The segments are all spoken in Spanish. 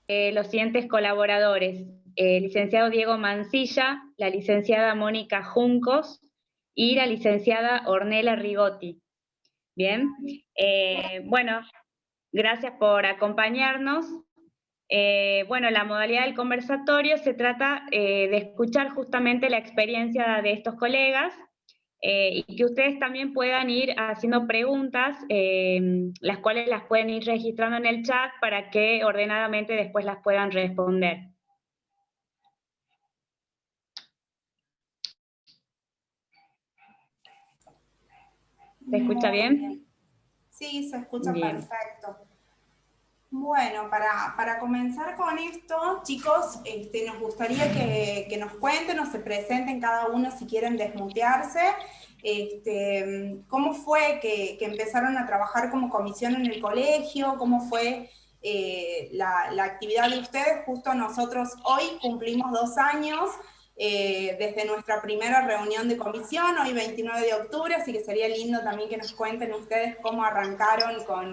los siguientes colaboradores. Licenciado Diego Mancilla, la licenciada Mónica Juncos y la licenciada Ornella Rigotti. Bien, bueno, gracias por acompañarnos. Bueno, la modalidad del conversatorio se trata de escuchar justamente la experiencia de estos colegas y que ustedes también puedan ir haciendo preguntas, las cuales las pueden ir registrando en el chat para que ordenadamente después las puedan responder. ¿Se escucha bien? Sí, se escucha Bien. perfecto. Bueno, para comenzar con esto, chicos, nos gustaría que nos cuenten o se presenten cada uno si quieren desmutearse. ¿Cómo fue que empezaron a trabajar como comisión en el colegio? ¿Cómo fue la actividad de ustedes? Justo nosotros hoy cumplimos 2 años desde nuestra primera reunión de comisión, hoy 29 de octubre, así que sería lindo también que nos cuenten ustedes cómo arrancaron con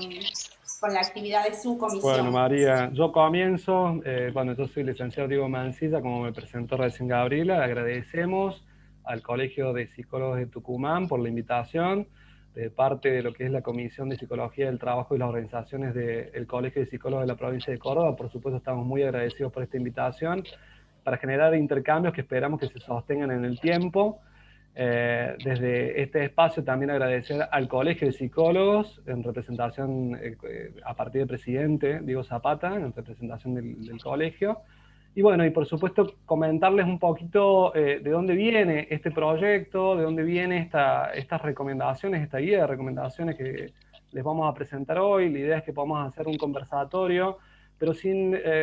la actividad de su comisión. Bueno, María, yo comienzo. Bueno, yo soy licenciado Diego Mancilla, como me presentó recién Gabriela. Agradecemos al Colegio de Psicólogos de Tucumán por la invitación de parte de lo que es la Comisión de Psicología del Trabajo y las organizaciones del Colegio de Psicólogos de la provincia de Córdoba. Por supuesto, estamos muy agradecidos por esta invitación para generar intercambios que esperamos que se sostengan en el tiempo. Desde este espacio también agradecer al Colegio de Psicólogos en representación, a partir del presidente Diego Zapata, en representación del colegio. Y bueno, y por supuesto comentarles un poquito de dónde viene este proyecto, de dónde vienen estas recomendaciones, esta guía de recomendaciones que les vamos a presentar hoy. La idea es que podamos hacer un conversatorio, pero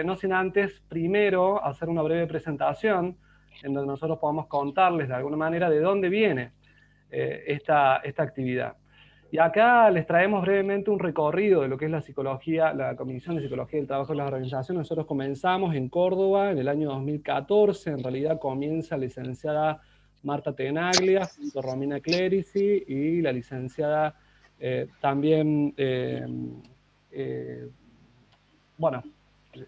no sin antes primero hacer una breve presentación en donde nosotros podamos contarles de alguna manera de dónde viene esta actividad. Y acá les traemos brevemente un recorrido de lo que es la psicología, la Comisión de Psicología del Trabajo de las Organizaciones. Nosotros comenzamos en Córdoba en el año 2014, en realidad comienza la licenciada Marta Tenaglia, junto a Romina Clerici, y la licenciada también, bueno,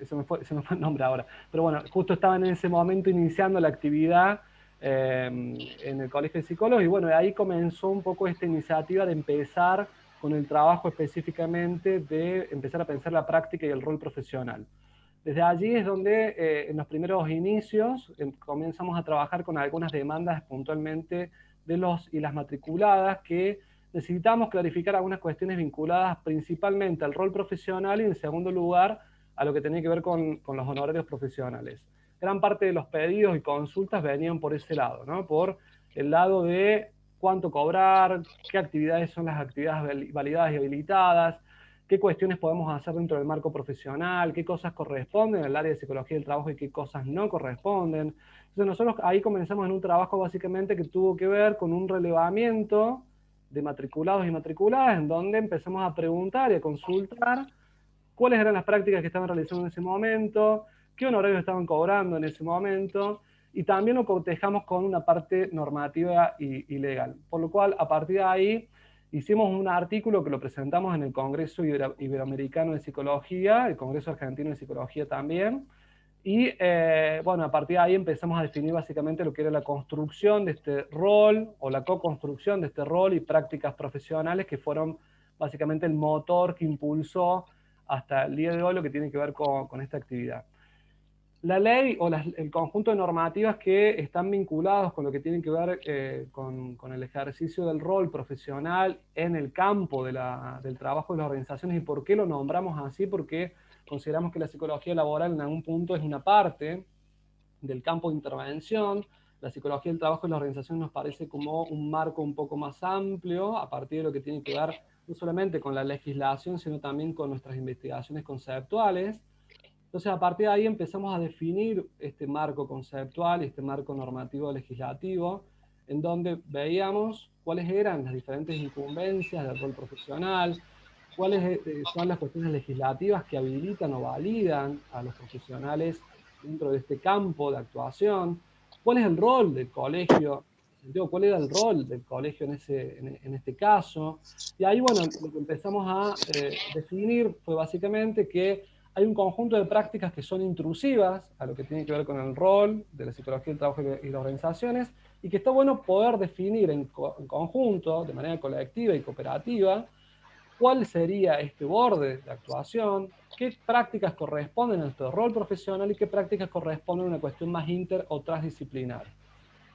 se me fue el nombre ahora, pero bueno, justo estaban en ese momento iniciando la actividad en el Colegio de Psicólogos, y bueno, ahí comenzó un poco esta iniciativa de empezar con el trabajo específicamente de empezar a pensar la práctica y el rol profesional. Desde allí es donde en los primeros inicios comenzamos a trabajar con algunas demandas puntualmente de los y las matriculadas, que necesitamos clarificar algunas cuestiones vinculadas principalmente al rol profesional y en segundo lugar a lo que tenía que ver con los honorarios profesionales. Gran parte de los pedidos y consultas venían por ese lado, ¿no? Por el lado de cuánto cobrar, qué actividades son las actividades validadas y habilitadas, qué cuestiones podemos hacer dentro del marco profesional, qué cosas corresponden al área de psicología del trabajo y qué cosas no corresponden. Entonces nosotros ahí comenzamos en un trabajo básicamente que tuvo que ver con un relevamiento de matriculados y matriculadas, en donde empezamos a preguntar y a consultar cuáles eran las prácticas que estaban realizando en ese momento, qué honorarios estaban cobrando en ese momento, y también lo cotejamos con una parte normativa y legal. Por lo cual, a partir de ahí, hicimos un artículo que lo presentamos en el Congreso Iberoamericano de Psicología, el Congreso Argentino de Psicología también, y bueno, a partir de ahí empezamos a definir básicamente lo que era la construcción de este rol, o la co-construcción de este rol y prácticas profesionales que fueron básicamente el motor que impulsó hasta el día de hoy lo que tiene que ver con esta actividad. La ley o el conjunto de normativas que están vinculados con lo que tiene que ver con el ejercicio del rol profesional en el campo del trabajo de las organizaciones. ¿Y por qué lo nombramos así? Porque consideramos que la psicología laboral en algún punto es una parte del campo de intervención. La psicología del trabajo de las organizaciones nos parece como un marco un poco más amplio a partir de lo que tiene que ver no solamente con la legislación, sino también con nuestras investigaciones conceptuales. Entonces, a partir de ahí empezamos a definir este marco conceptual, este marco normativo legislativo, en donde veíamos cuáles eran las diferentes incumbencias del rol profesional, cuáles son las cuestiones legislativas que habilitan o validan a los profesionales dentro de este campo de actuación, cuál es el rol del colegio, cuál era el rol del colegio en este caso. Y ahí, bueno, lo que empezamos a definir fue básicamente que hay un conjunto de prácticas que son intrusivas a lo que tiene que ver con el rol de la psicología del trabajo y las organizaciones, y que está bueno poder definir en conjunto, de manera colectiva y cooperativa, cuál sería este borde de actuación, qué prácticas corresponden a nuestro rol profesional y qué prácticas corresponden a una cuestión más inter o transdisciplinar.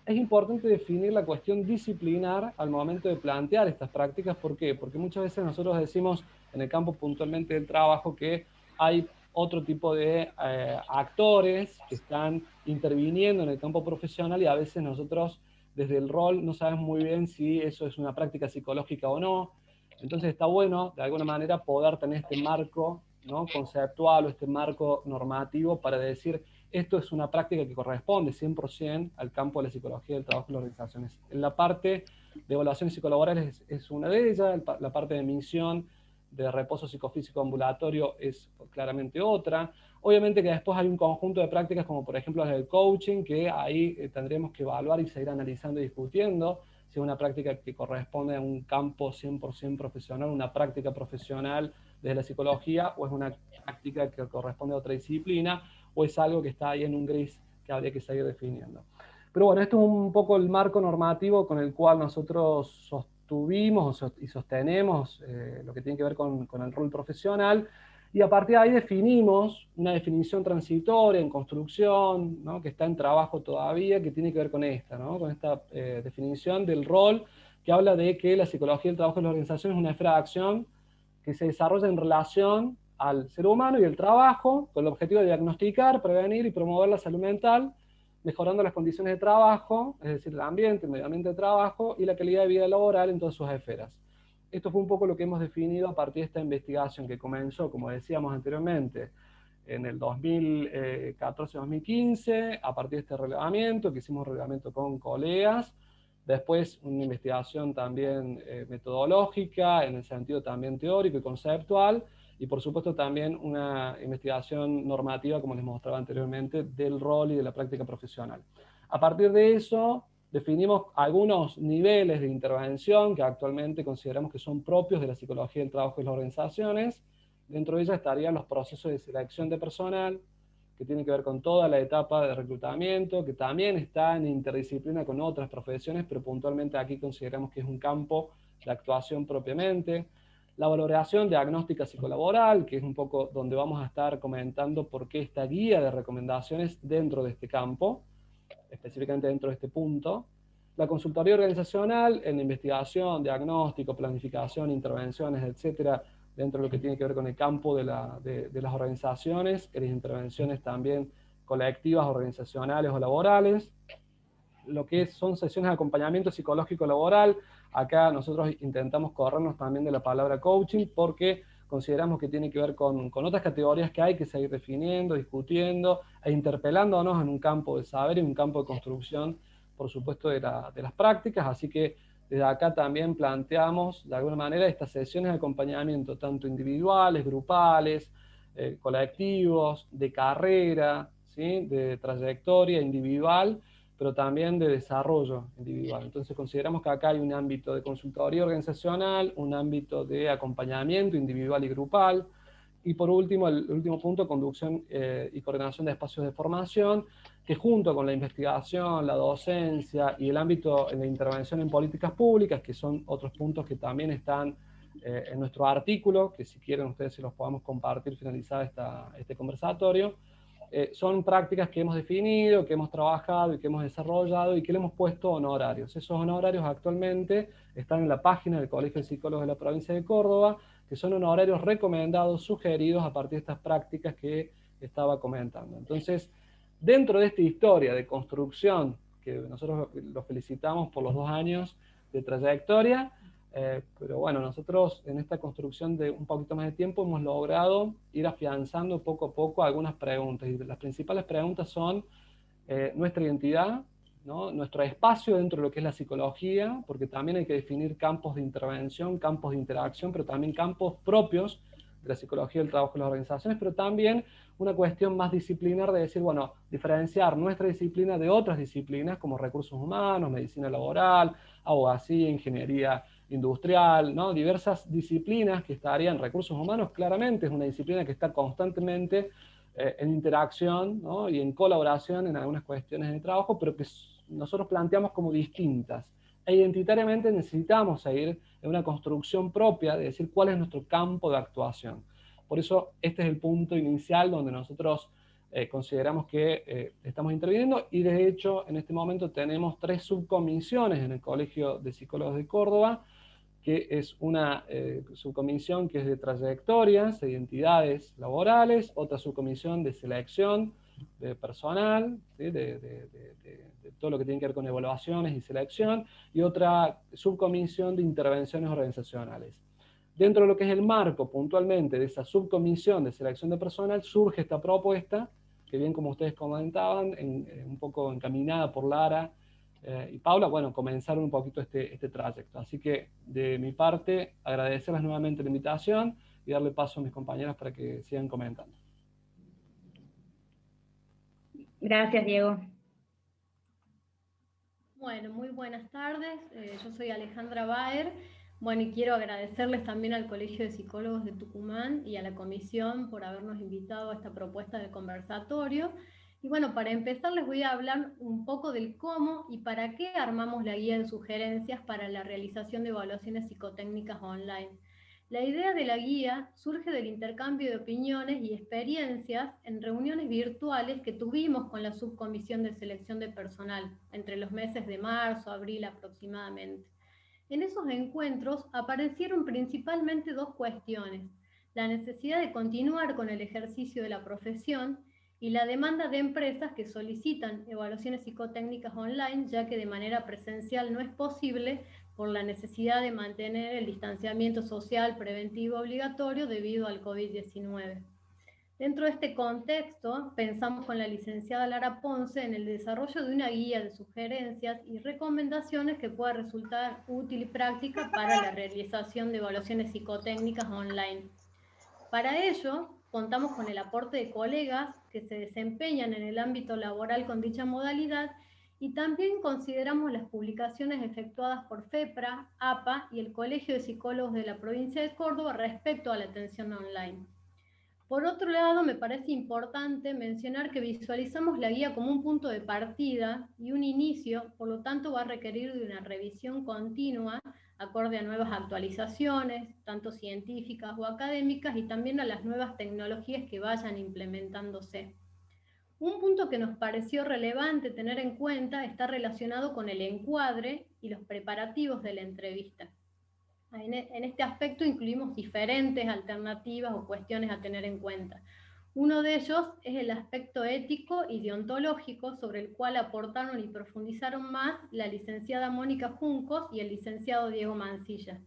Es importante definir la cuestión disciplinar al momento de plantear estas prácticas. ¿Por qué? Porque muchas veces nosotros decimos en el campo puntualmente del trabajo que hay otro tipo de actores que están interviniendo en el campo profesional, y a veces nosotros desde el rol no sabemos muy bien si eso es una práctica psicológica o no. Entonces está bueno, de alguna manera, poder tener este marco, ¿no?, conceptual, o este marco normativo para decir, esto es una práctica que corresponde 100% al campo de la psicología del trabajo y las organizaciones. En la parte de evaluaciones psicolaborales es una de ellas, la parte de misión, de reposo psicofísico ambulatorio es claramente otra. Obviamente que después hay un conjunto de prácticas como por ejemplo las del coaching, que ahí tendremos que evaluar y seguir analizando y discutiendo si es una práctica que corresponde a un campo 100% profesional, una práctica profesional desde la psicología, o es una práctica que corresponde a otra disciplina, o es algo que está ahí en un gris que habría que seguir definiendo. Pero bueno, esto es un poco el marco normativo con el cual nosotros sostuvimos y sostenemos lo que tiene que ver con el rol profesional, y a partir de ahí definimos una definición transitoria en construcción, ¿no?, que está en trabajo todavía, que tiene que ver con esta, ¿no?, con esta definición del rol, que habla de que la psicología del trabajo en la organización es una esfera de acción que se desarrolla en relación al ser humano y el trabajo, con el objetivo de diagnosticar, prevenir y promover la salud mental, mejorando las condiciones de trabajo, es decir, el ambiente, el medio ambiente de trabajo y la calidad de vida laboral en todas sus esferas. Esto fue un poco lo que hemos definido a partir de esta investigación que comenzó, como decíamos anteriormente, en el 2014-2015, a partir de este relevamiento, que hicimos relevamiento con colegas, después una investigación también metodológica, en el sentido también teórico y conceptual, y por supuesto también una investigación normativa, como les mostraba anteriormente, del rol y de la práctica profesional. A partir de eso, definimos algunos niveles de intervención que actualmente consideramos que son propios de la psicología del trabajo y las organizaciones. Dentro de ellas estarían los procesos de selección de personal, que tiene que ver con toda la etapa de reclutamiento, que también está en interdisciplina con otras profesiones, pero puntualmente aquí consideramos que es un campo de actuación propiamente. La valoración diagnóstica psicolaboral, que es un poco donde vamos a estar comentando por qué esta guía de recomendaciones dentro de este campo, específicamente dentro de este punto. La consultoría organizacional en investigación, diagnóstico, planificación, intervenciones, etcétera, dentro de lo que tiene que ver con el campo de las organizaciones, que las intervenciones también colectivas, organizacionales o laborales. Lo que son sesiones de acompañamiento psicológico laboral, acá nosotros intentamos corrernos también de la palabra coaching, porque consideramos que tiene que ver con otras categorías que hay que seguir definiendo, discutiendo e interpelándonos en un campo de saber y un campo de construcción, por supuesto, de las prácticas. Así que desde acá también planteamos, de alguna manera, estas sesiones de acompañamiento, tanto individuales, grupales, colectivos, de carrera, ¿sí?, de trayectoria individual, pero también de desarrollo individual. Entonces consideramos que acá hay un ámbito de consultoría organizacional, un ámbito de acompañamiento individual y grupal, y por último, el último punto, conducción y coordinación de espacios de formación, que junto con la investigación, la docencia y el ámbito de intervención en políticas públicas, que son otros puntos que también están en nuestro artículo, que si quieren ustedes se los podamos compartir finalizado este conversatorio, son prácticas que hemos definido, que hemos trabajado y que hemos desarrollado y que le hemos puesto honorarios. Esos honorarios actualmente están en la página del Colegio de Psicólogos de la provincia de Córdoba, que son honorarios recomendados, sugeridos a partir de estas prácticas que estaba comentando. Entonces, dentro de esta historia de construcción, que nosotros los felicitamos por los 2 años de trayectoria, pero bueno, nosotros en esta construcción de un poquito más de tiempo hemos logrado ir afianzando poco a poco algunas preguntas, y las principales preguntas son nuestra identidad, ¿no?, nuestro espacio dentro de lo que es la psicología, porque también hay que definir campos de intervención, campos de interacción, pero también campos propios de la psicología del trabajo y las organizaciones, pero también una cuestión más disciplinar de decir, bueno, diferenciar nuestra disciplina de otras disciplinas como recursos humanos, medicina laboral, abogacía, ingeniería industrial, ¿no? Diversas disciplinas que estarían, recursos humanos claramente es una disciplina que está constantemente en interacción, ¿no? Y en colaboración en algunas cuestiones de trabajo, pero que nosotros planteamos como distintas. E identitariamente necesitamos seguir en una construcción propia de decir cuál es nuestro campo de actuación. Por eso este es el punto inicial donde nosotros consideramos que estamos interviniendo, y de hecho en este momento tenemos 3 subcomisiones en el Colegio de Psicólogos de Córdoba, que es una subcomisión que es de trayectorias, de identidades laborales, otra subcomisión de selección de personal, ¿sí? de todo lo que tiene que ver con evaluaciones y selección, y otra subcomisión de intervenciones organizacionales. Dentro de lo que es el marco puntualmente de esa subcomisión de selección de personal, surge esta propuesta, que bien como ustedes comentaban, un poco encaminada por Lara y Paula, bueno, comenzaron un poquito este trayecto. Así que de mi parte, agradecerles nuevamente la invitación y darle paso a mis compañeros para que sigan comentando. Gracias, Diego. Bueno, muy buenas tardes. Yo soy Alejandra Baer. Bueno, y quiero agradecerles también al Colegio de Psicólogos de Tucumán y a la comisión por habernos invitado a esta propuesta de conversatorio. Y bueno, para empezar les voy a hablar un poco del cómo y para qué armamos la guía de sugerencias para la realización de evaluaciones psicotécnicas online. La idea de la guía surge del intercambio de opiniones y experiencias en reuniones virtuales que tuvimos con la subcomisión de selección de personal entre los meses de marzo, abril aproximadamente. En esos encuentros aparecieron principalmente 2 cuestiones: la necesidad de continuar con el ejercicio de la profesión y la demanda de empresas que solicitan evaluaciones psicotécnicas online, ya que de manera presencial no es posible por la necesidad de mantener el distanciamiento social preventivo obligatorio debido al COVID-19. Dentro de este contexto, pensamos con la licenciada Lara Ponce en el desarrollo de una guía de sugerencias y recomendaciones que pueda resultar útil y práctica para la realización de evaluaciones psicotécnicas online. Para ello, contamos con el aporte de colegas que se desempeñan en el ámbito laboral con dicha modalidad, y también consideramos las publicaciones efectuadas por FEPRA, APA y el Colegio de Psicólogos de la provincia de Córdoba respecto a la atención online. Por otro lado, me parece importante mencionar que visualizamos la guía como un punto de partida y un inicio, por lo tanto va a requerir de una revisión continua acorde a nuevas actualizaciones, tanto científicas o académicas, y también a las nuevas tecnologías que vayan implementándose. Un punto que nos pareció relevante tener en cuenta está relacionado con el encuadre y los preparativos de la entrevista. En este aspecto incluimos diferentes alternativas o cuestiones a tener en cuenta. Uno de ellos es el aspecto ético y deontológico, sobre el cual aportaron y profundizaron más la licenciada Mónica Juncos y el licenciado Diego Mancilla.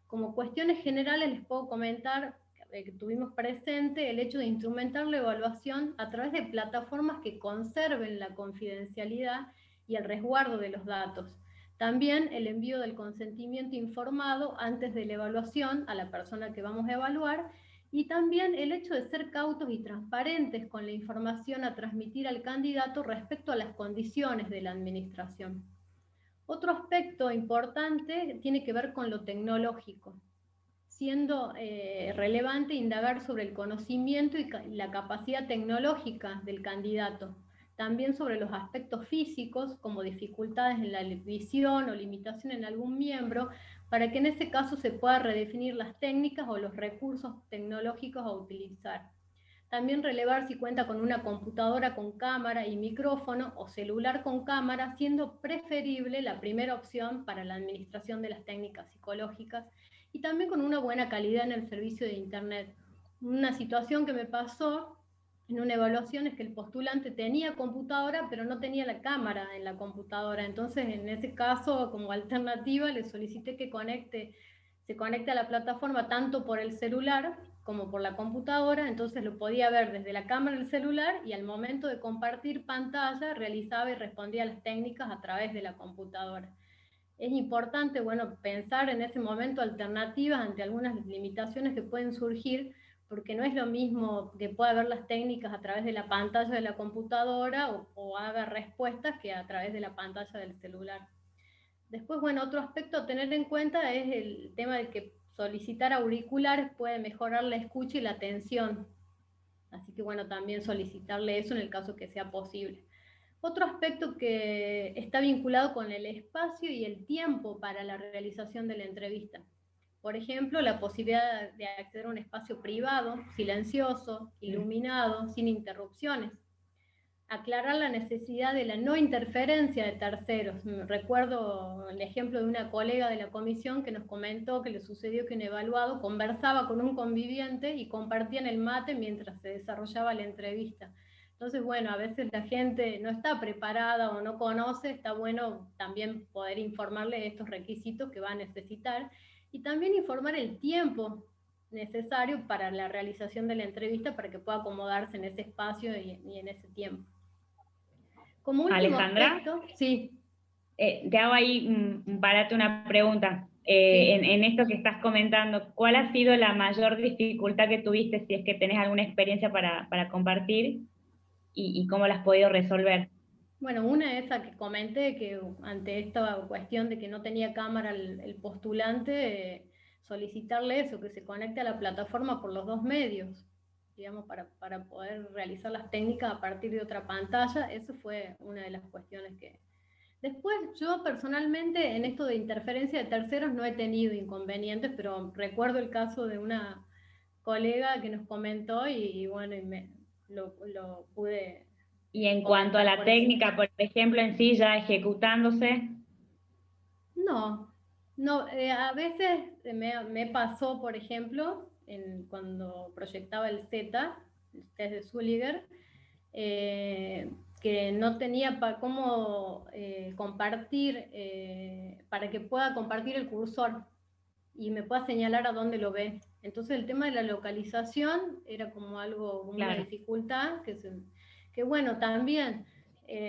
Como cuestiones generales les puedo comentar que tuvimos presente el hecho de instrumentar la evaluación a través de plataformas que conserven la confidencialidad y el resguardo de los datos. También el envío del consentimiento informado antes de la evaluación a la persona que vamos a evaluar, y también el hecho de ser cautos y transparentes con la información a transmitir al candidato respecto a las condiciones de la administración. Otro aspecto importante tiene que ver con lo tecnológico, siendo relevante indagar sobre el conocimiento y la capacidad tecnológica del candidato, también sobre los aspectos físicos como dificultades en la visión o limitación en algún miembro, para que en ese caso se pueda redefinir las técnicas o los recursos tecnológicos a utilizar. También relevar si cuenta con una computadora con cámara y micrófono o celular con cámara, siendo preferible la primera opción para la administración de las técnicas psicológicas, y también con una buena calidad en el servicio de Internet. Una situación que me pasó en una evaluación es que el postulante tenía computadora, pero no tenía la cámara en la computadora. Entonces, en ese caso, como alternativa, le solicité que se conecte a la plataforma tanto por el celular como por la computadora. Entonces lo podía ver desde la cámara del celular, y al momento de compartir pantalla realizaba y respondía a las técnicas a través de la computadora. Es importante, bueno, pensar en ese momento alternativas ante algunas limitaciones que pueden surgir, porque no es lo mismo que pueda ver las técnicas a través de la pantalla de la computadora o haga respuestas que a través de la pantalla del celular. Después, bueno, otro aspecto a tener en cuenta es el tema de que solicitar auriculares puede mejorar la escucha y la atención. Así que bueno, también solicitarle eso en el caso que sea posible. Otro aspecto que está vinculado con el espacio y el tiempo para la realización de la entrevista. Por ejemplo, la posibilidad de acceder a un espacio privado, silencioso, iluminado, sin interrupciones. Aclarar la necesidad de la no interferencia de terceros. Recuerdo el ejemplo de una colega de la comisión que nos comentó que le sucedió que un evaluado conversaba con un conviviente y compartían el mate mientras se desarrollaba la entrevista. Entonces, bueno, a veces la gente no está preparada o no conoce, está bueno también poder informarle de estos requisitos que va a necesitar y también informar el tiempo necesario para la realización de la entrevista para que pueda acomodarse en ese espacio y en ese tiempo. Como último Alejandra, aspecto, sí. Te hago ahí, parate una pregunta. Sí. En esto que estás comentando, ¿cuál ha sido la mayor dificultad que tuviste, si es que tenés alguna experiencia para compartir, y cómo la has podido resolver? Bueno, una es esa que comenté, que ante esta cuestión de que no tenía cámara el postulante, solicitarle eso, que se conecte a la plataforma por los dos medios, digamos, para poder realizar las técnicas a partir de otra pantalla. Eso fue una de las cuestiones que... Después, yo personalmente en esto de interferencia de terceros no he tenido inconvenientes, pero recuerdo el caso de una colega que nos comentó y bueno, lo pude... Y en cuanto a la técnica, por ejemplo, en sí ya ejecutándose. No, a veces me pasó, por ejemplo, cuando proyectaba el Z, el test de Sulliger, que no tenía cómo compartir, para que pueda compartir el cursor y me pueda señalar a dónde lo ve. Entonces el tema de la localización era como algo, una dificultad, que bueno, también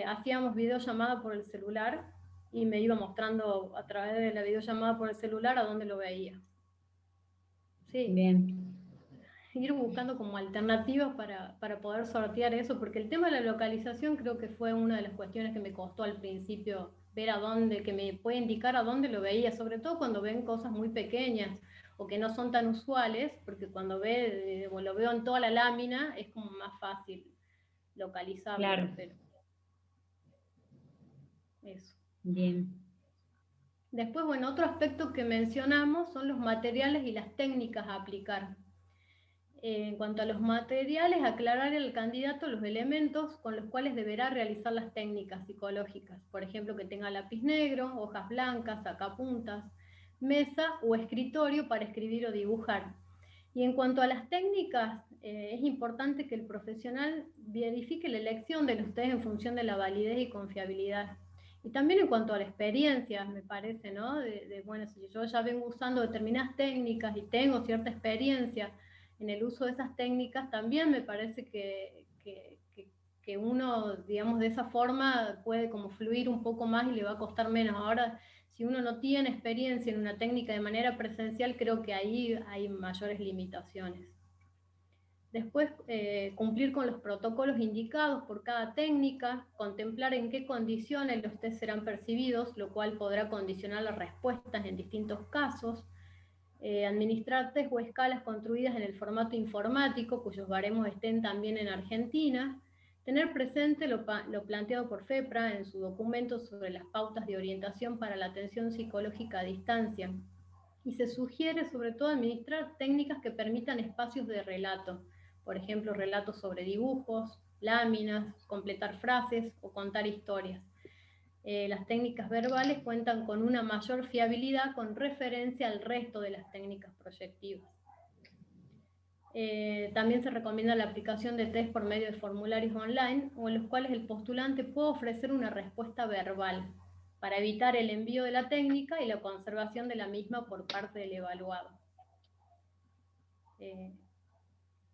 hacíamos videollamada por el celular y me iba mostrando a través de la videollamada por el celular a dónde lo veía. Sí. Bien. Ir buscando como alternativas para poder sortear eso, porque el tema de la localización creo que fue una de las cuestiones que me costó al principio ver a dónde, que me puede indicar a dónde lo veía, sobre todo cuando ven cosas muy pequeñas o que no son tan usuales, porque cuando lo veo en toda la lámina es como más fácil localizarlo. Claro. Pero eso. Bien. Después, bueno, otro aspecto que mencionamos son los materiales y las técnicas a aplicar. En cuanto a los materiales, aclarar al candidato los elementos con los cuales deberá realizar las técnicas psicológicas. Por ejemplo, que tenga lápiz negro, hojas blancas, sacapuntas, mesa o escritorio para escribir o dibujar. Y en cuanto a las técnicas, es importante que el profesional verifique la elección de los test en función de la validez y confiabilidad. Y también en cuanto a la experiencia, me parece, ¿no? Bueno, si yo ya vengo usando determinadas técnicas y tengo cierta experiencia en el uso de esas técnicas, también me parece que uno, digamos, de esa forma puede como fluir un poco más y le va a costar menos. Ahora, si uno no tiene experiencia en una técnica de manera presencial, creo que ahí hay mayores limitaciones. Después, cumplir con los protocolos indicados por cada técnica, contemplar en qué condiciones los test serán percibidos, lo cual podrá condicionar las respuestas en distintos casos. Administrar test o escalas construidas en el formato informático, cuyos baremos estén también en Argentina. Tener presente lo planteado por FEPRA en su documento sobre las pautas de orientación para la atención psicológica a distancia. Y se sugiere sobre todo administrar técnicas que permitan espacios de relato, por ejemplo, relatos sobre dibujos, láminas, completar frases o contar historias. Las técnicas verbales cuentan con una mayor fiabilidad con referencia al resto de las técnicas proyectivas. También se recomienda la aplicación de test por medio de formularios online o en los cuales el postulante puede ofrecer una respuesta verbal para evitar el envío de la técnica y la conservación de la misma por parte del evaluado.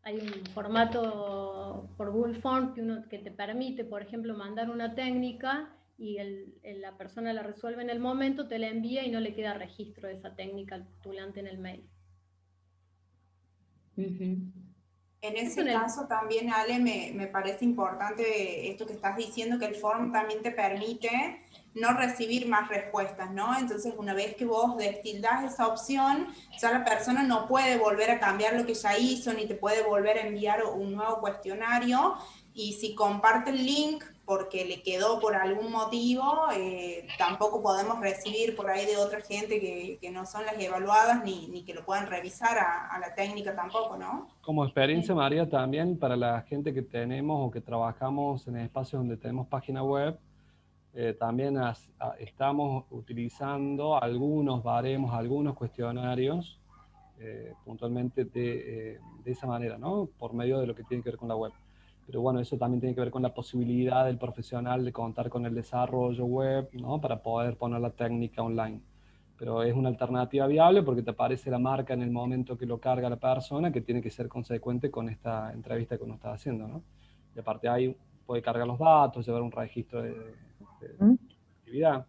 Hay un formato por Google Form que te permite, por ejemplo, mandar una técnica y la persona la resuelve en el momento, te la envía y no le queda registro de esa técnica al postulante en el mail. En ese caso también, Ale, me parece importante esto que estás diciendo, que el form también te permite no recibir más respuestas, ¿no? Entonces, una vez que vos destildás esa opción, ya la persona no puede volver a cambiar lo que ya hizo, ni te puede volver a enviar un nuevo cuestionario, y si comparte el link porque le quedó por algún motivo, tampoco podemos recibir por ahí de otra gente que no son las evaluadas, ni que lo puedan revisar a la técnica tampoco, ¿no? Como experiencia, María, también para la gente que tenemos o que trabajamos en espacios donde tenemos página web, también estamos utilizando algunos baremos, algunos cuestionarios, puntualmente de esa manera, ¿no? Por medio de lo que tiene que ver con la web. Pero bueno, eso también tiene que ver con la posibilidad del profesional de contar con el desarrollo web, ¿no? Para poder poner la técnica online. Pero es una alternativa viable porque te aparece la marca en el momento que lo carga la persona, que tiene que ser consecuente con esta entrevista que uno está haciendo, ¿no? Y aparte ahí puede cargar los datos, llevar un registro de actividad.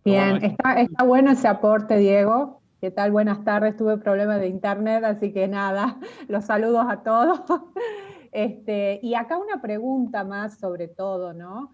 Bien, Bueno, está bueno ese aporte, Diego. ¿Qué tal? Buenas tardes. Tuve problemas de internet, así que nada, los saludos a todos. Y acá una pregunta más sobre todo, ¿no?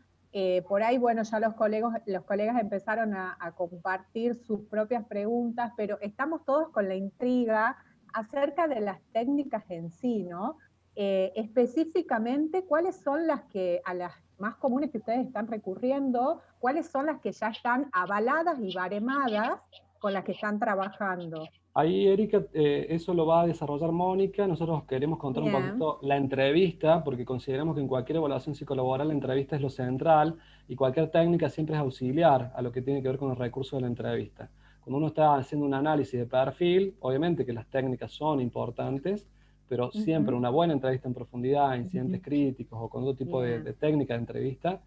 Por ahí, bueno, ya los colegas empezaron a compartir sus propias preguntas, pero estamos todos con la intriga acerca de las técnicas en sí, ¿no? Específicamente, ¿cuáles son las que, a las más comunes que ustedes están recurriendo, cuáles son las que ya están avaladas y baremadas con las que están trabajando? ahí, Erika, eso lo va a desarrollar Mónica. Nosotros queremos contar un Bien. poquito la entrevista, porque consideramos que en cualquier evaluación psicolaboral la entrevista es lo central y cualquier técnica siempre es auxiliar a lo que tiene que ver con el recurso de la entrevista. Cuando uno está haciendo un análisis de perfil, obviamente que las técnicas son importantes, pero siempre una buena entrevista en profundidad, incidentes críticos o con otro tipo de técnica de entrevista,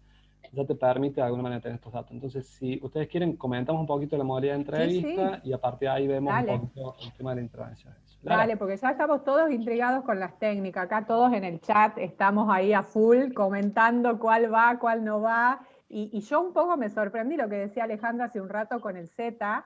ya te permite de alguna manera tener estos datos. Entonces, si ustedes quieren, comentamos un poquito la modalidad de entrevista y a partir de ahí vemos Dale. un poquito el tema de la intervención. Dale, porque ya estamos todos intrigados con las técnicas. Acá todos en el chat estamos ahí a full comentando cuál va, cuál no va. Y yo un poco me sorprendí lo que decía Alejandra hace un rato con el Z,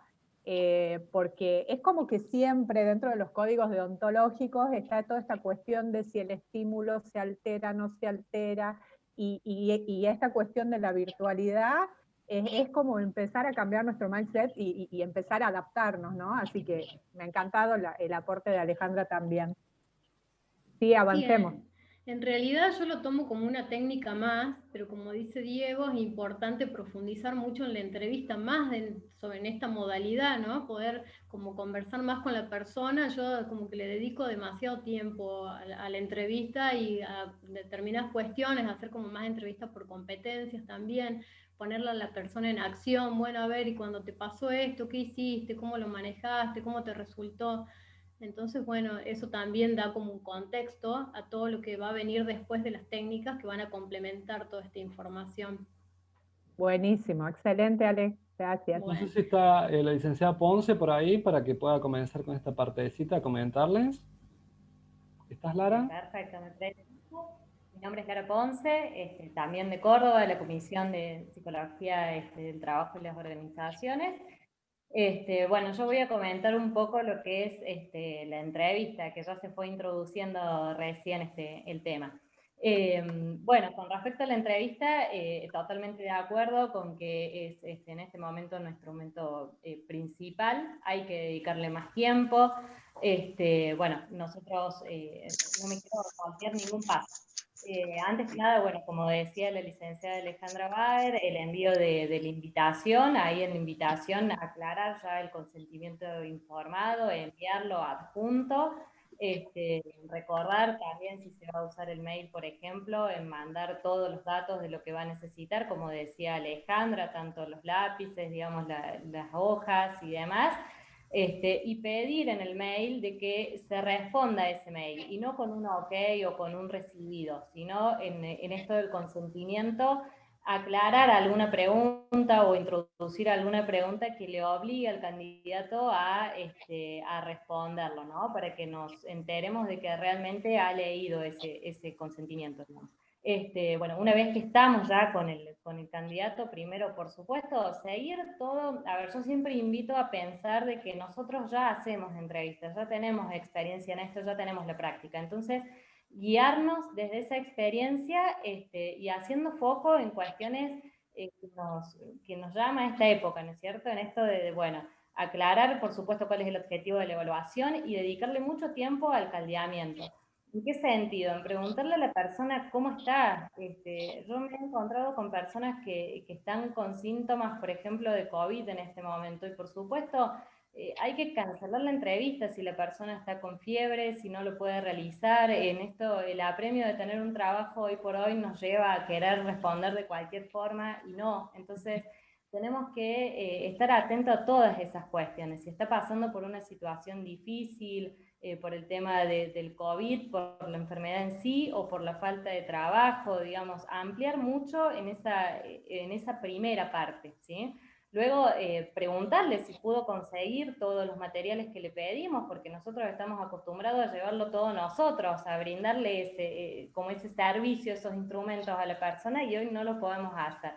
porque es como que siempre dentro de los códigos deontológicos está toda esta cuestión de si el estímulo se altera, no se altera, y esta cuestión de la virtualidad es como empezar a cambiar nuestro mindset y empezar a adaptarnos, ¿no? Así que me ha encantado el aporte de Alejandra también. Sí, avancemos. Sí, en realidad yo lo tomo como una técnica más, pero como dice Diego, es importante profundizar mucho en la entrevista, más en esta modalidad, ¿no? Poder como conversar más con la persona. Yo como que le dedico demasiado tiempo a la entrevista y a determinadas cuestiones, hacer como más entrevistas por competencias también, ponerla a la persona en acción. Bueno, a ver, y cuando te pasó esto, ¿qué hiciste? ¿Cómo lo manejaste? ¿Cómo te resultó? Entonces, bueno, eso también da como un contexto a todo lo que va a venir después de las técnicas que van a complementar toda esta información. Buenísimo, excelente, Ale. Gracias. No sé si está la licenciada Ponce por ahí para que pueda comenzar con esta partecita a comentarles. ¿Estás, Lara? Perfecto, me presento. Mi nombre es Lara Ponce, también de Córdoba, de la Comisión de Psicología del Trabajo y las Organizaciones. Bueno, yo voy a comentar un poco lo que es la entrevista, que ya se fue introduciendo recién el tema. Bueno, con respecto a la entrevista, totalmente de acuerdo con que es en este momento nuestro momento principal, hay que dedicarle más tiempo. Bueno, nosotros no me quiero saltear ningún paso. Antes que nada, bueno, como decía la licenciada Alejandra Baer, el envío de la invitación, ahí en la invitación aclarar ya el consentimiento informado, enviarlo adjunto, recordar también si se va a usar el mail, por ejemplo, en mandar todos los datos de lo que va a necesitar, como decía Alejandra, tanto los lápices, digamos, las hojas y demás. Y pedir en el mail de que se responda a ese mail, y no con un ok o con un recibido, sino en esto del consentimiento, aclarar alguna pregunta o introducir alguna pregunta que le obligue al candidato a responderlo, ¿no? Para que nos enteremos de que realmente ha leído ese consentimiento, ¿no? Bueno, una vez que estamos ya con el candidato, primero, por supuesto, seguir todo. A ver, yo siempre invito a pensar de que nosotros ya hacemos entrevistas, ya tenemos experiencia en esto, ya tenemos la práctica. Entonces, guiarnos desde esa experiencia y haciendo foco en cuestiones que nos llama a esta época, ¿no es cierto? En esto bueno, aclarar, por supuesto, cuál es el objetivo de la evaluación y dedicarle mucho tiempo al caldeamiento. ¿En qué sentido? En preguntarle a la persona cómo está. Yo me he encontrado con personas que están con síntomas, por ejemplo, de COVID en este momento, y por supuesto hay que cancelar la entrevista si la persona está con fiebre, si no lo puede realizar. En esto, el apremio de tener un trabajo hoy por hoy nos lleva a querer responder de cualquier forma, y no. Entonces, tenemos que estar atentos a todas esas cuestiones. Si está pasando por una situación difícil, por el tema del COVID, por la enfermedad en sí, o por la falta de trabajo, digamos, ampliar mucho en esa primera parte, ¿sí? Luego, preguntarle si pudo conseguir todos los materiales que le pedimos, porque nosotros estamos acostumbrados a llevarlo todo nosotros, a brindarle como ese servicio, esos instrumentos a la persona, y hoy no lo podemos hacer.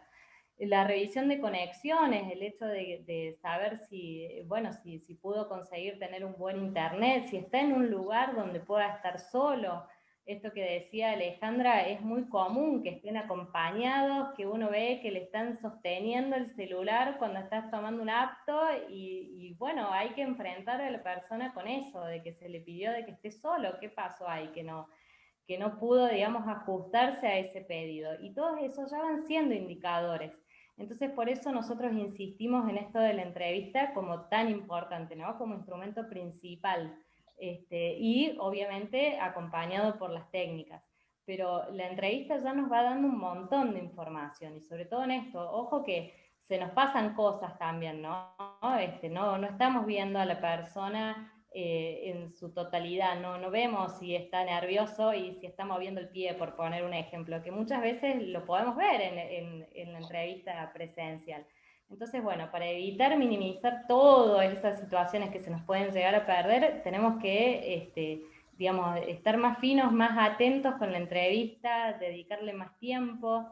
La revisión de conexiones, el hecho de saber si pudo conseguir tener un buen internet, si está en un lugar donde pueda estar solo. Esto que decía Alejandra, es muy común que estén acompañados, que uno ve que le están sosteniendo el celular cuando estás tomando un apto, y bueno, hay que enfrentar a la persona con eso, de que se le pidió de que esté solo. ¿Qué pasó ahí? Que no pudo, digamos, ajustarse a ese pedido. Y todos esos ya van siendo indicadores. Entonces, por eso nosotros insistimos en esto de la entrevista como tan importante, ¿no? Como instrumento principal. Y obviamente acompañado por las técnicas. Pero la entrevista ya nos va dando un montón de información, y sobre todo en esto, ojo que se nos pasan cosas también, ¿no? No estamos viendo a la persona en su totalidad, no vemos si está nervioso y si está moviendo el pie, por poner un ejemplo, que muchas veces lo podemos ver en la entrevista presencial. Entonces, bueno, para evitar minimizar todas esas situaciones que se nos pueden llegar a perder, tenemos que, digamos, estar más finos, más atentos con la entrevista, dedicarle más tiempo.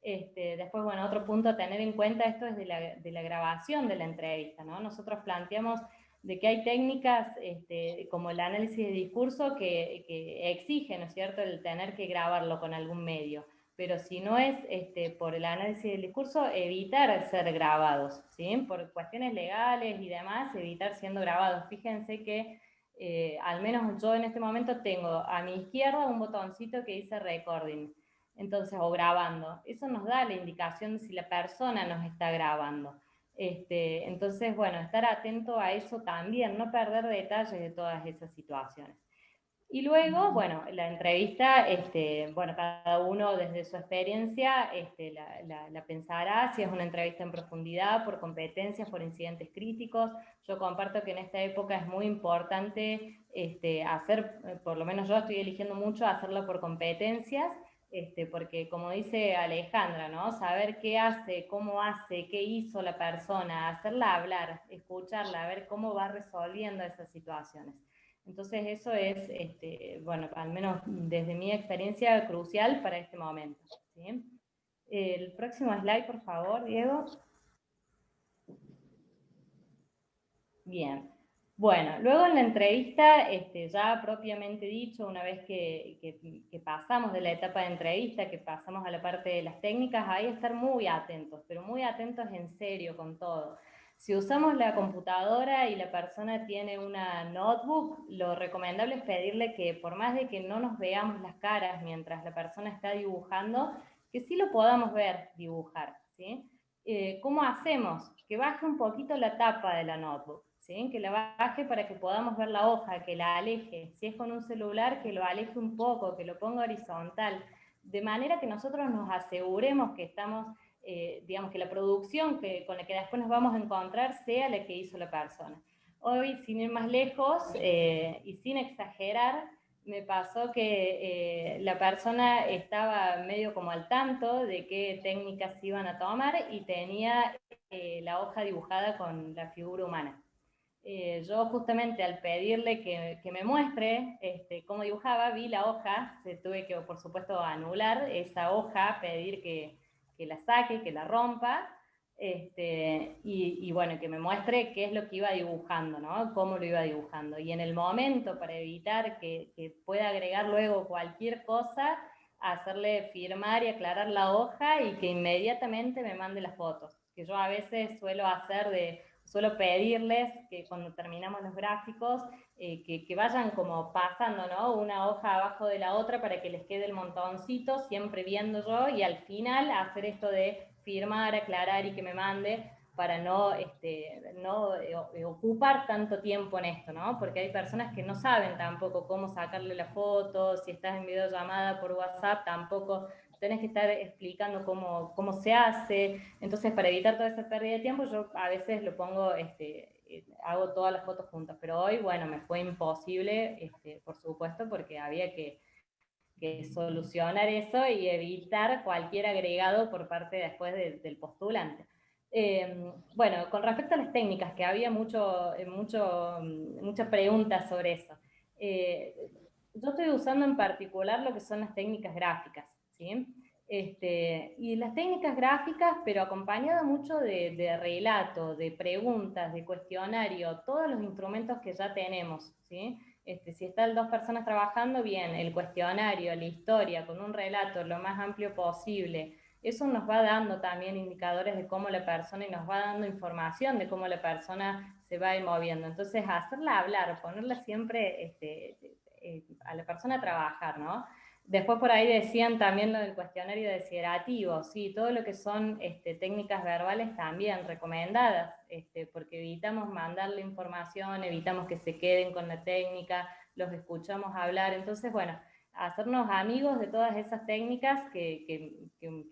Después, bueno, otro punto a tener en cuenta, esto es de la grabación de la entrevista, ¿no? Nosotros planteamos de que hay técnicas como el análisis de discurso que exigen, ¿no es cierto?, el tener que grabarlo con algún medio. Pero si no es por el análisis del discurso, evitar ser grabados, ¿sí? Por cuestiones legales y demás, evitar siendo grabados. Fíjense que al menos yo en este momento tengo a mi izquierda un botoncito que dice recording, entonces, o grabando. Eso nos da la indicación de si la persona nos está grabando. Entonces, bueno, estar atento a eso también, no perder detalles de todas esas situaciones. Y luego, bueno, la entrevista, bueno, cada uno desde su experiencia la pensará, si es una entrevista en profundidad, por competencias, por incidentes críticos. Yo comparto que en esta época es muy importante hacer, por lo menos yo estoy eligiendo mucho hacerlo por competencias, porque como dice Alejandra, ¿no? Saber qué hace, cómo hace, qué hizo la persona, hacerla hablar, escucharla, ver cómo va resolviendo esas situaciones. Entonces eso es, bueno, al menos desde mi experiencia, crucial para este momento, ¿sí? El próximo slide, por favor, Diego. Bien. Bueno, luego en la entrevista, ya propiamente dicho, una vez que pasamos de la etapa de entrevista, que pasamos a la parte de las técnicas, hay que estar muy atentos, pero muy atentos en serio con todo. Si usamos la computadora y la persona tiene una notebook, lo recomendable es pedirle que, por más de que no nos veamos las caras mientras la persona está dibujando, que sí lo podamos ver dibujar, ¿sí? ¿Cómo hacemos? Que baje un poquito la tapa de la notebook, ¿sí? Que la baje para que podamos ver la hoja, que la aleje. Si es con un celular, que lo aleje un poco, que lo ponga horizontal, de manera que nosotros nos aseguremos que estamos, digamos, que la producción con la que después nos vamos a encontrar sea la que hizo la persona. Hoy, sin ir más lejos y sin exagerar, me pasó que la persona estaba medio como al tanto de qué técnicas iban a tomar y tenía la hoja dibujada con la figura humana. Yo justamente al pedirle que me muestre cómo dibujaba, vi la hoja, tuve que, por supuesto, anular esa hoja, pedir que la saque, que la rompa, y bueno, que me muestre qué es lo que iba dibujando, ¿no? Cómo lo iba dibujando. Y en el momento, para evitar que pueda agregar luego cualquier cosa, hacerle firmar y aclarar la hoja y que inmediatamente me mande las fotos. Que yo a veces suelo pedirles que cuando terminamos los gráficos, que vayan como pasando, ¿no? Una hoja abajo de la otra para que les quede el montoncito, siempre viendo yo, y al final hacer esto de firmar, aclarar y que me mande, para no ocupar tanto tiempo en esto, ¿no? Porque hay personas que no saben tampoco cómo sacarle la foto, si estás en videollamada por WhatsApp, tampoco tenés que estar explicando cómo se hace. Entonces, para evitar toda esa pérdida de tiempo, yo a veces lo pongo, hago todas las fotos juntas, pero hoy, bueno, me fue imposible, por supuesto, porque había que solucionar eso y evitar cualquier agregado por parte después del postulante. Bueno, con respecto a las técnicas, que había muchas preguntas sobre eso. Yo estoy usando en particular lo que son las técnicas gráficas, ¿sí? Y las técnicas gráficas, pero acompañado mucho de relato, de preguntas, de cuestionario, todos los instrumentos que ya tenemos, ¿sí? Si están dos personas trabajando, bien, el cuestionario, la historia, con un relato lo más amplio posible, eso nos va dando también indicadores de cómo la persona, y nos va dando información de cómo la persona se va a ir moviendo. Entonces, hacerla hablar, ponerla siempre a la persona a trabajar, ¿no? Después por ahí decían también lo del cuestionario desiderativo, sí, todo lo que son técnicas verbales también recomendadas, porque evitamos mandarle información, evitamos que se queden con la técnica, los escuchamos hablar. Entonces, bueno, hacernos amigos de todas esas técnicas que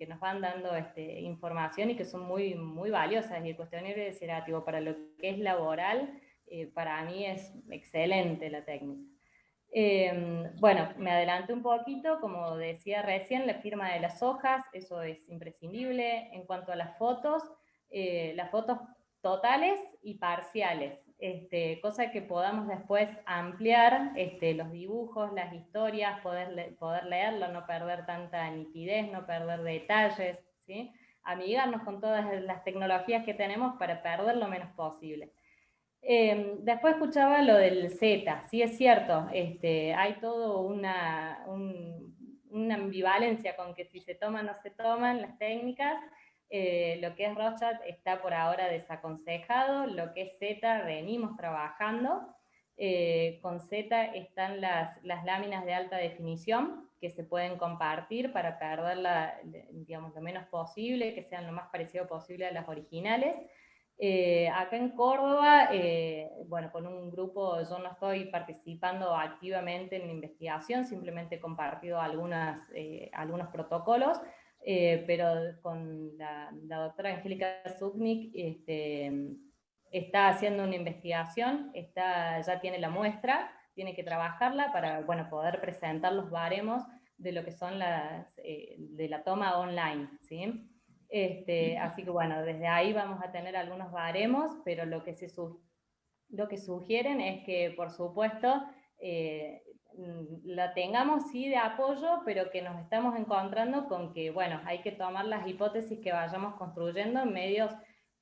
nos van dando información y que son muy, muy valiosas. Y el cuestionario desiderativo para lo que es laboral, para mí es excelente la técnica. Bueno, me adelanté un poquito, como decía recién, la firma de las hojas, eso es imprescindible. En cuanto a las fotos totales y parciales, cosa que podamos después ampliar los dibujos, las historias, poder leerlo, no perder tanta nitidez, no perder detalles, ¿sí? Amigarnos con todas las tecnologías que tenemos para perder lo menos posible. Después escuchaba lo del Z, sí es cierto, hay todo una ambivalencia con que si se toman o no se toman las técnicas. Lo que es Rorschach está por ahora desaconsejado, lo que es Z venimos trabajando. Con Z están las láminas de alta definición que se pueden compartir para perderla, digamos, lo menos posible, que sean lo más parecido posible a las originales. Acá en Córdoba, bueno, con un grupo, yo no estoy participando activamente en la investigación, simplemente he compartido algunos protocolos, pero con la doctora Angélica Zupnik está haciendo una investigación, ya tiene la muestra, tiene que trabajarla para, bueno, poder presentar los baremos de lo que son de la toma online, ¿sí? Así que bueno, desde ahí vamos a tener algunos baremos, pero lo que sugieren es que, por supuesto, la tengamos sí de apoyo, pero que nos estamos encontrando con que, bueno, hay que tomar las hipótesis que vayamos construyendo en medios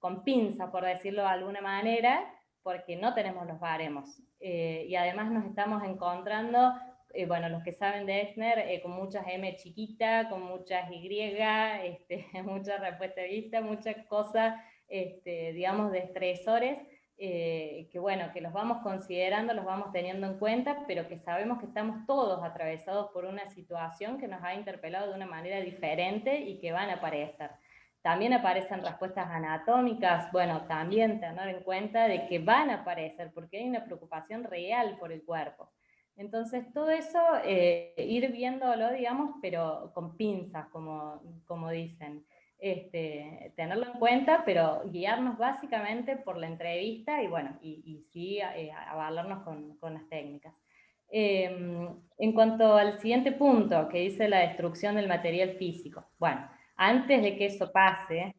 con pinza, por decirlo de alguna manera, porque no tenemos los baremos. Y además nos estamos encontrando, bueno, los que saben de Exner, con muchas M chiquita, con muchas Y, mucha respuesta vista, muchas cosas, digamos, de estresores, que bueno, que los vamos considerando, los vamos teniendo en cuenta, pero que sabemos que estamos todos atravesados por una situación que nos ha interpelado de una manera diferente y que van a aparecer. También aparecen respuestas anatómicas, bueno, también tener en cuenta de que van a aparecer, porque hay una preocupación real por el cuerpo. Entonces, todo eso, ir viéndolo, digamos, pero con pinzas, como dicen. Tenerlo en cuenta, pero guiarnos básicamente por la entrevista y bueno, y sí avalarnos con las técnicas. En cuanto al siguiente punto, que dice la destrucción del material físico. Bueno, antes de que eso pase,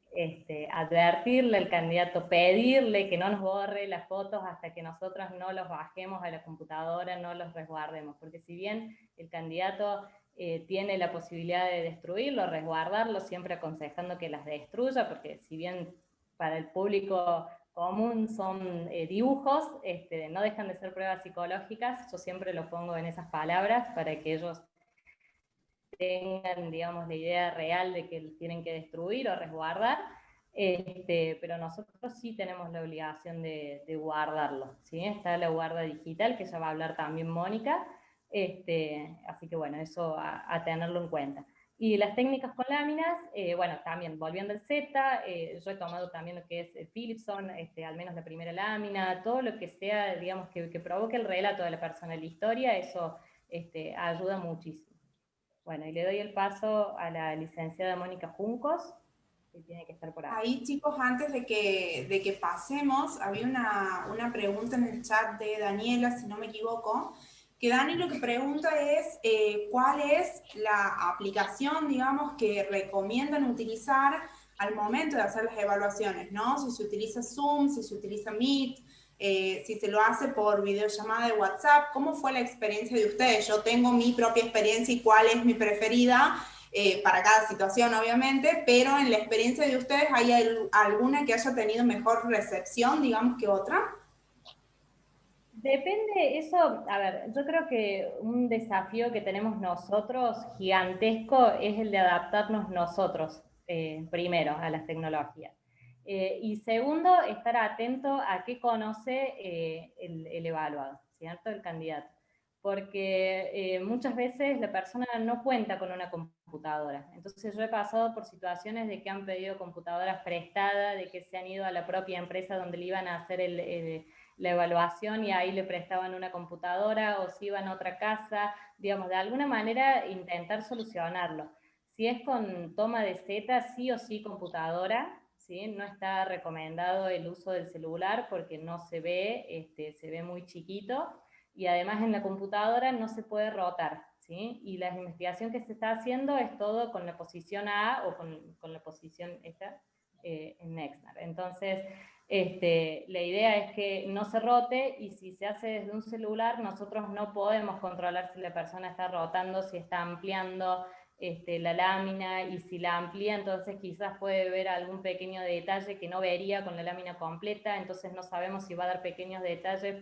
advertirle al candidato, pedirle que no nos borre las fotos hasta que nosotros no los bajemos a la computadora, no los resguardemos, porque si bien el candidato tiene la posibilidad de destruirlo, resguardarlo, siempre aconsejando que las destruya, porque si bien para el público común son dibujos, no dejan de ser pruebas psicológicas, yo siempre lo pongo en esas palabras para que ellos tengan, digamos, la idea real de que tienen que destruir o resguardar, pero nosotros sí tenemos la obligación de guardarlo, ¿sí? Está la guarda digital, que ya va a hablar también Mónica, así que bueno, eso a tenerlo en cuenta. Y las técnicas con láminas, bueno, también volviendo al Z, yo he tomado también lo que es Philipson, al menos la primera lámina, todo lo que sea, digamos, que provoque el relato de la persona, la historia, eso ayuda muchísimo. Bueno, y le doy el paso a la licenciada Mónica Juncos, que tiene que estar por ahí. Ahí, chicos, antes de que pasemos, había una pregunta en el chat de Daniela, si no me equivoco, que Dani lo que pregunta es cuál es la aplicación, digamos, que recomiendan utilizar al momento de hacer las evaluaciones, ¿no? Si se utiliza Zoom, si se utiliza Meet, si se lo hace por videollamada de WhatsApp. ¿Cómo fue la experiencia de ustedes? Yo tengo mi propia experiencia y cuál es mi preferida para cada situación, obviamente, pero en la experiencia de ustedes, ¿hay alguna que haya tenido mejor recepción, digamos, que otra? Depende, eso, a ver, yo creo que un desafío que tenemos nosotros gigantesco es el de adaptarnos nosotros, primero, a las tecnologías. Y segundo, estar atento a qué conoce el evaluado, ¿cierto? El candidato. Porque muchas veces la persona no cuenta con una computadora. Entonces yo he pasado por situaciones de que han pedido computadoras prestadas, de que se han ido a la propia empresa donde le iban a hacer la evaluación y ahí le prestaban una computadora, o si iban a otra casa, digamos, de alguna manera intentar solucionarlo. Si es con toma de Z, sí o sí computadora, ¿sí? No está recomendado el uso del celular porque no se ve, se ve muy chiquito, y además en la computadora no se puede rotar, ¿sí? Y la investigación que se está haciendo es todo con la posición A o con la posición esta en Nextnar. Entonces, la idea es que no se rote, y si se hace desde un celular, nosotros no podemos controlar si la persona está rotando, si está ampliando la lámina, y si la amplía, entonces quizás puede ver algún pequeño detalle que no vería con la lámina completa, entonces no sabemos si va a dar pequeños detalles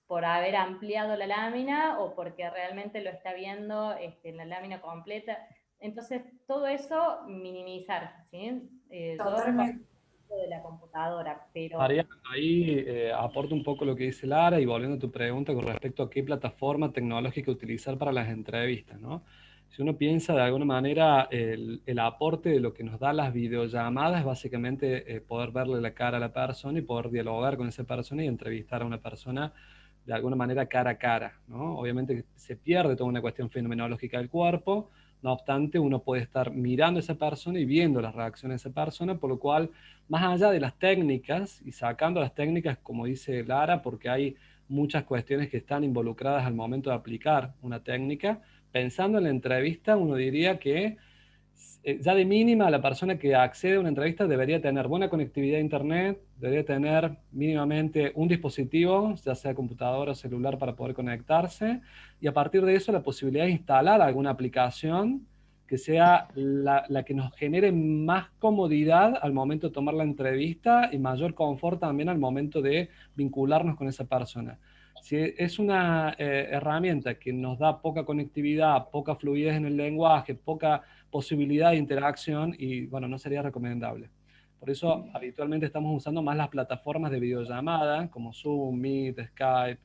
por haber ampliado la lámina o porque realmente lo está viendo en la lámina completa. Entonces, todo eso minimizar, ¿sí? Totalmente. De la computadora, pero... María, ahí aporto un poco lo que dice Lara, y volviendo a tu pregunta con respecto a qué plataforma tecnológica utilizar para las entrevistas, ¿no? Si uno piensa de alguna manera, el aporte de lo que nos da las videollamadas es básicamente poder verle la cara a la persona y poder dialogar con esa persona y entrevistar a una persona de alguna manera cara a cara, ¿no? Obviamente se pierde toda una cuestión fenomenológica del cuerpo. No obstante, uno puede estar mirando a esa persona y viendo las reacciones de esa persona, por lo cual, más allá de las técnicas, y sacando las técnicas, como dice Lara, porque hay muchas cuestiones que están involucradas al momento de aplicar una técnica, pensando en la entrevista, uno diría que ya de mínima la persona que accede a una entrevista debería tener buena conectividad a internet, debería tener mínimamente un dispositivo, ya sea computadora o celular, para poder conectarse, y a partir de eso la posibilidad de instalar alguna aplicación que sea la que nos genere más comodidad al momento de tomar la entrevista y mayor confort también al momento de vincularnos con esa persona. Si es una herramienta que nos da poca conectividad, poca fluidez en el lenguaje, poca posibilidad de interacción, y bueno, no sería recomendable. Por eso habitualmente estamos usando más las plataformas de videollamada como Zoom, Meet, Skype,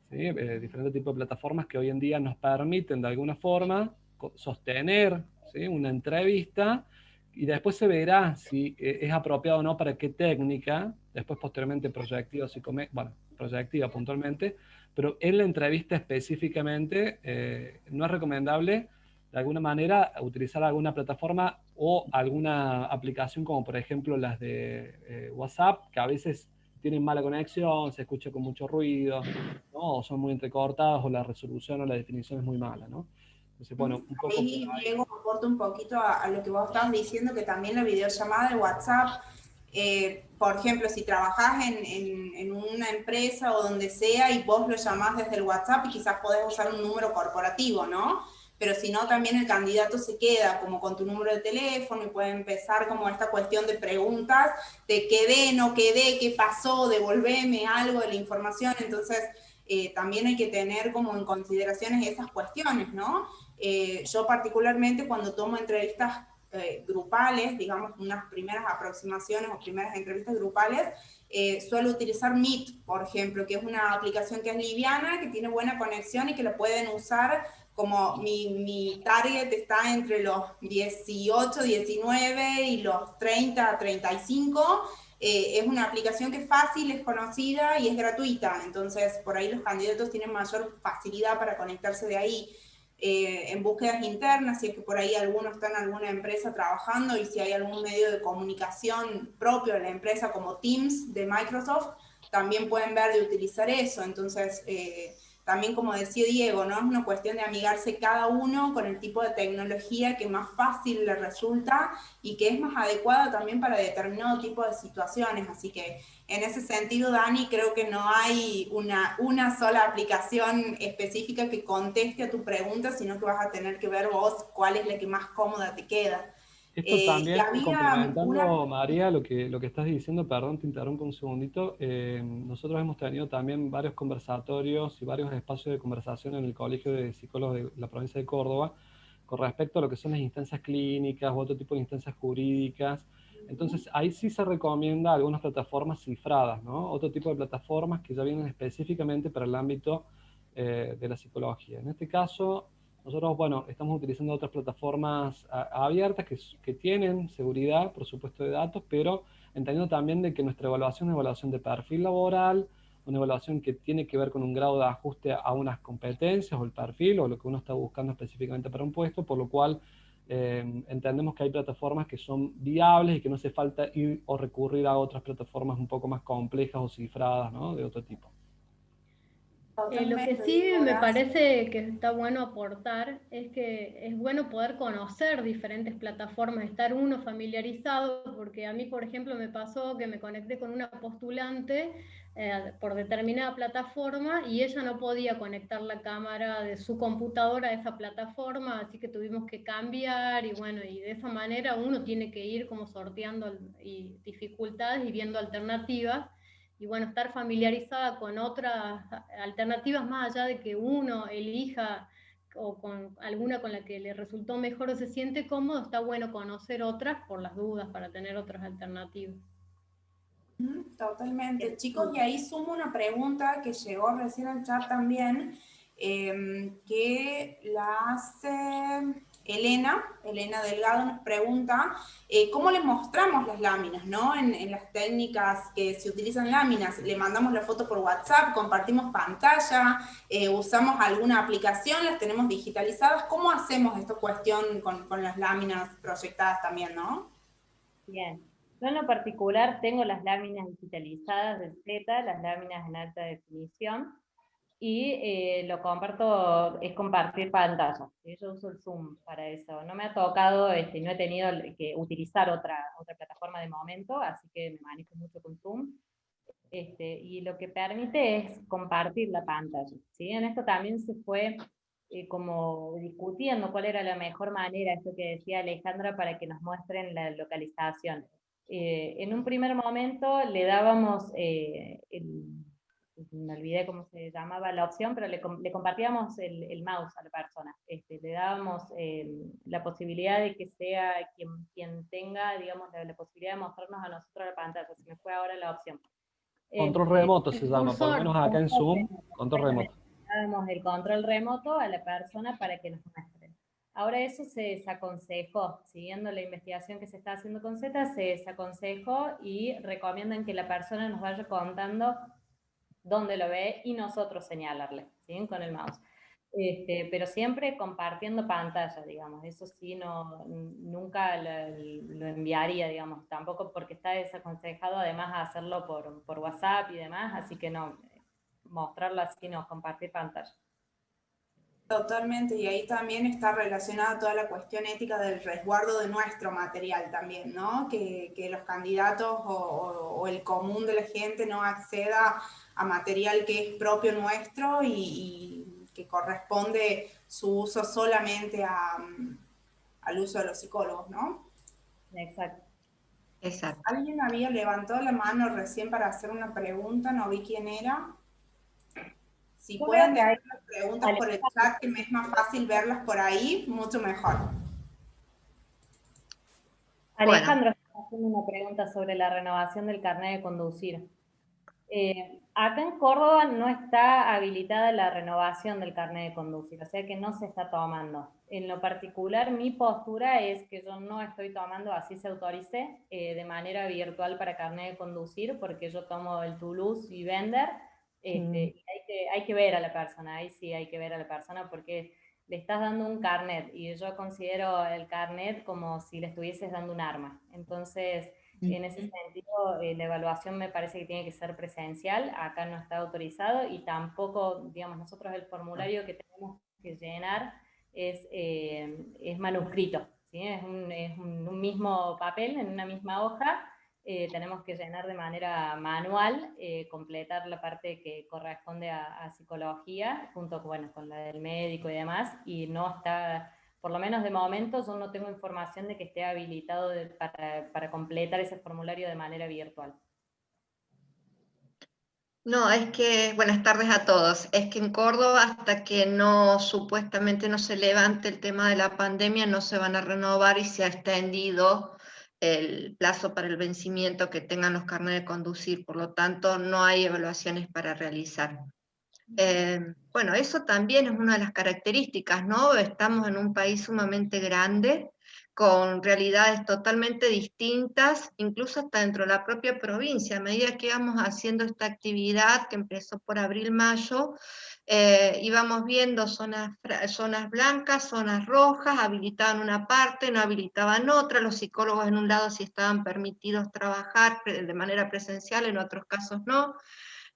¿sí? Diferentes tipos de plataformas que hoy en día nos permiten de alguna forma sostener, ¿sí?, una entrevista, y después se verá si es apropiado o no para qué técnica, después posteriormente proyectiva, bueno, proyectiva puntualmente, pero en la entrevista específicamente no es recomendable de alguna manera utilizar alguna plataforma o alguna aplicación como por ejemplo las de WhatsApp, que a veces tienen mala conexión, se escucha con mucho ruido, ¿no? O son muy entrecortadas, o la resolución o la definición es muy mala, ¿no? Entonces, bueno, un poco ahí, Diego, aporto un poquito a lo que vos estabas diciendo, que también la videollamada de WhatsApp, por ejemplo, si trabajás en una empresa o donde sea y vos lo llamás desde el WhatsApp, y quizás podés usar un número corporativo, ¿no? Pero si no, también el candidato se queda como con tu número de teléfono y puede empezar como esta cuestión de preguntas de quedé, no quedé, qué pasó, devolveme algo de la información. Entonces, también hay que tener como en consideración esas cuestiones, ¿no? Yo particularmente cuando tomo entrevistas grupales, digamos, unas primeras aproximaciones o primeras entrevistas grupales, suelo utilizar Meet, por ejemplo, que es una aplicación que es liviana, que tiene buena conexión y que la pueden usar como mi target está entre los 18, 19 y los 30, 35. Es una aplicación que es fácil, es conocida y es gratuita, entonces por ahí los candidatos tienen mayor facilidad para conectarse de ahí. En búsquedas internas, si es que por ahí alguno está en alguna empresa trabajando y si hay algún medio de comunicación propio de la empresa como Teams de Microsoft, también pueden ver de utilizar eso. Entonces, también como decía Diego, ¿no? Es una cuestión de amigarse cada uno con el tipo de tecnología que más fácil le resulta y que es más adecuada también para determinado tipo de situaciones. Así que en ese sentido, Dani, creo que no hay una sola aplicación específica que conteste a tu pregunta, sino que vas a tener que ver vos cuál es la que más cómoda te queda. Esto también, complementando, una... María, lo que estás diciendo, perdón, te interrumpo un segundito. Nosotros hemos tenido también varios conversatorios y varios espacios de conversación en el Colegio de Psicólogos de la provincia de Córdoba con respecto a lo que son las instancias clínicas u otro tipo de instancias jurídicas. Entonces, ahí sí se recomienda algunas plataformas cifradas, ¿no? Otro tipo de plataformas que ya vienen específicamente para el ámbito de la psicología. En este caso, nosotros, bueno, estamos utilizando otras plataformas abiertas que tienen seguridad, por supuesto, de datos, pero entendiendo también de que nuestra evaluación es una evaluación de perfil laboral, una evaluación que tiene que ver con un grado de ajuste a unas competencias o el perfil o lo que uno está buscando específicamente para un puesto, por lo cual entendemos que hay plataformas que son viables y que no hace falta ir o recurrir a otras plataformas un poco más complejas o cifradas, ¿no? De otro tipo. Lo que sí me parece que está bueno aportar es que es bueno poder conocer diferentes plataformas, estar uno familiarizado, porque a mí, por ejemplo, me pasó que me conecté con una postulante por determinada plataforma y ella no podía conectar la cámara de su computadora a esa plataforma, así que tuvimos que cambiar y bueno, y de esa manera uno tiene que ir como sorteando dificultades y viendo alternativas. Y bueno, estar familiarizada con otras alternativas más allá de que uno elija o con alguna con la que le resultó mejor o se siente cómodo, está bueno conocer otras por las dudas, para tener otras alternativas. Totalmente. Chicos, y ahí sumo una pregunta que llegó recién al chat también, que la hace Elena Delgado, nos pregunta cómo le mostramos las láminas, ¿no? En las técnicas que se utilizan láminas, le mandamos la foto por WhatsApp, compartimos pantalla, usamos alguna aplicación, las tenemos digitalizadas. ¿Cómo hacemos esta cuestión con las láminas proyectadas también, no? Bien. Yo en lo particular tengo las láminas digitalizadas del Z, las láminas en alta definición, y lo comparto, es compartir pantalla. Yo uso el Zoom para eso. No me ha tocado, no he tenido que utilizar otra plataforma de momento, así que me manejo mucho con Zoom. Y lo que permite es compartir la pantalla, ¿sí? En esto también se fue como discutiendo cuál era la mejor manera, esto que decía Alejandra, para que nos muestren la localización. En un primer momento le dábamos, me olvidé cómo se llamaba la opción, pero le compartíamos el mouse a la persona. Le dábamos la posibilidad de que sea quien tenga, digamos, la posibilidad de mostrarnos a nosotros la pantalla. Se me fue ahora la opción. Control remoto se llama, por lo menos acá en Zoom, control remoto. Dábamos el control remoto a la persona para que nos muestren. Ahora eso se desaconsejó, siguiendo la investigación que se está haciendo con Z, se desaconsejó y recomiendan que la persona nos vaya contando dónde lo ve y nosotros señalarle, ¿sí? Con el mouse. Pero siempre compartiendo pantalla, digamos, eso sí, nunca lo enviaría, digamos, tampoco porque está desaconsejado además hacerlo por WhatsApp y demás, así que no, mostrarlo así, no, compartir pantalla. Totalmente, y ahí también está relacionada toda la cuestión ética del resguardo de nuestro material también, ¿no? Que los candidatos o el común de la gente no acceda a material que es propio nuestro y que corresponde su uso solamente al uso de los psicólogos, ¿no? Exacto. Exacto. Alguien había levantado la mano recién para hacer una pregunta, no vi quién era. Si Yo pueden creo que dejar las preguntas por el chat, que me es más fácil verlas por ahí, mucho mejor. Alejandro está haciendo una pregunta sobre la renovación del carnet de conducir. Acá en Córdoba no está habilitada la renovación del carnet de conducir, o sea que no se está tomando. En lo particular, mi postura es que yo no estoy tomando, así se autorice, de manera virtual para carnet de conducir, porque yo tomo el Toulouse y Vender, y hay que ver a la persona, ahí sí hay que ver a la persona, porque le estás dando un carnet, y yo considero el carnet como si le estuvieses dando un arma. Entonces, en ese sentido, la evaluación me parece que tiene que ser presencial, acá no está autorizado, y tampoco, digamos, nosotros el formulario que tenemos que llenar es manuscrito, ¿sí? Es un mismo papel en una misma hoja, tenemos que llenar de manera manual, completar la parte que corresponde a psicología, junto bueno, con la del médico y demás, y no está, por lo menos de momento, yo no tengo información de que esté habilitado para completar ese formulario de manera virtual. No, es que, buenas tardes a todos, es que en Córdoba hasta que no, supuestamente no se levante el tema de la pandemia, no se van a renovar y se ha extendido el plazo para el vencimiento que tengan los carnets de conducir, por lo tanto no hay evaluaciones para realizar. Bueno, eso también es una de las características, ¿no? Estamos en un país sumamente grande, con realidades totalmente distintas, incluso hasta dentro de la propia provincia. A medida que íbamos haciendo esta actividad, que empezó por abril-mayo, íbamos viendo zonas blancas, zonas rojas, habilitaban una parte, no habilitaban otra, los psicólogos en un lado sí estaban permitidos trabajar de manera presencial, en otros casos no.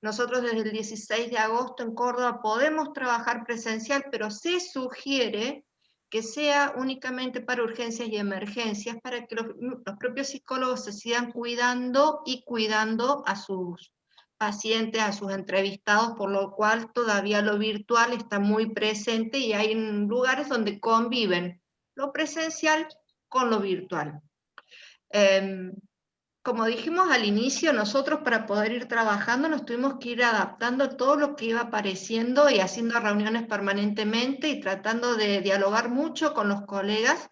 Nosotros desde el 16 de agosto en Córdoba podemos trabajar presencial, pero se sugiere que sea únicamente para urgencias y emergencias, para que los propios psicólogos se sigan cuidando y cuidando a sus pacientes, a sus entrevistados, por lo cual todavía lo virtual está muy presente y hay lugares donde conviven lo presencial con lo virtual. Como dijimos al inicio, nosotros para poder ir trabajando nos tuvimos que ir adaptando a todo lo que iba apareciendo y haciendo reuniones permanentemente y tratando de dialogar mucho con los colegas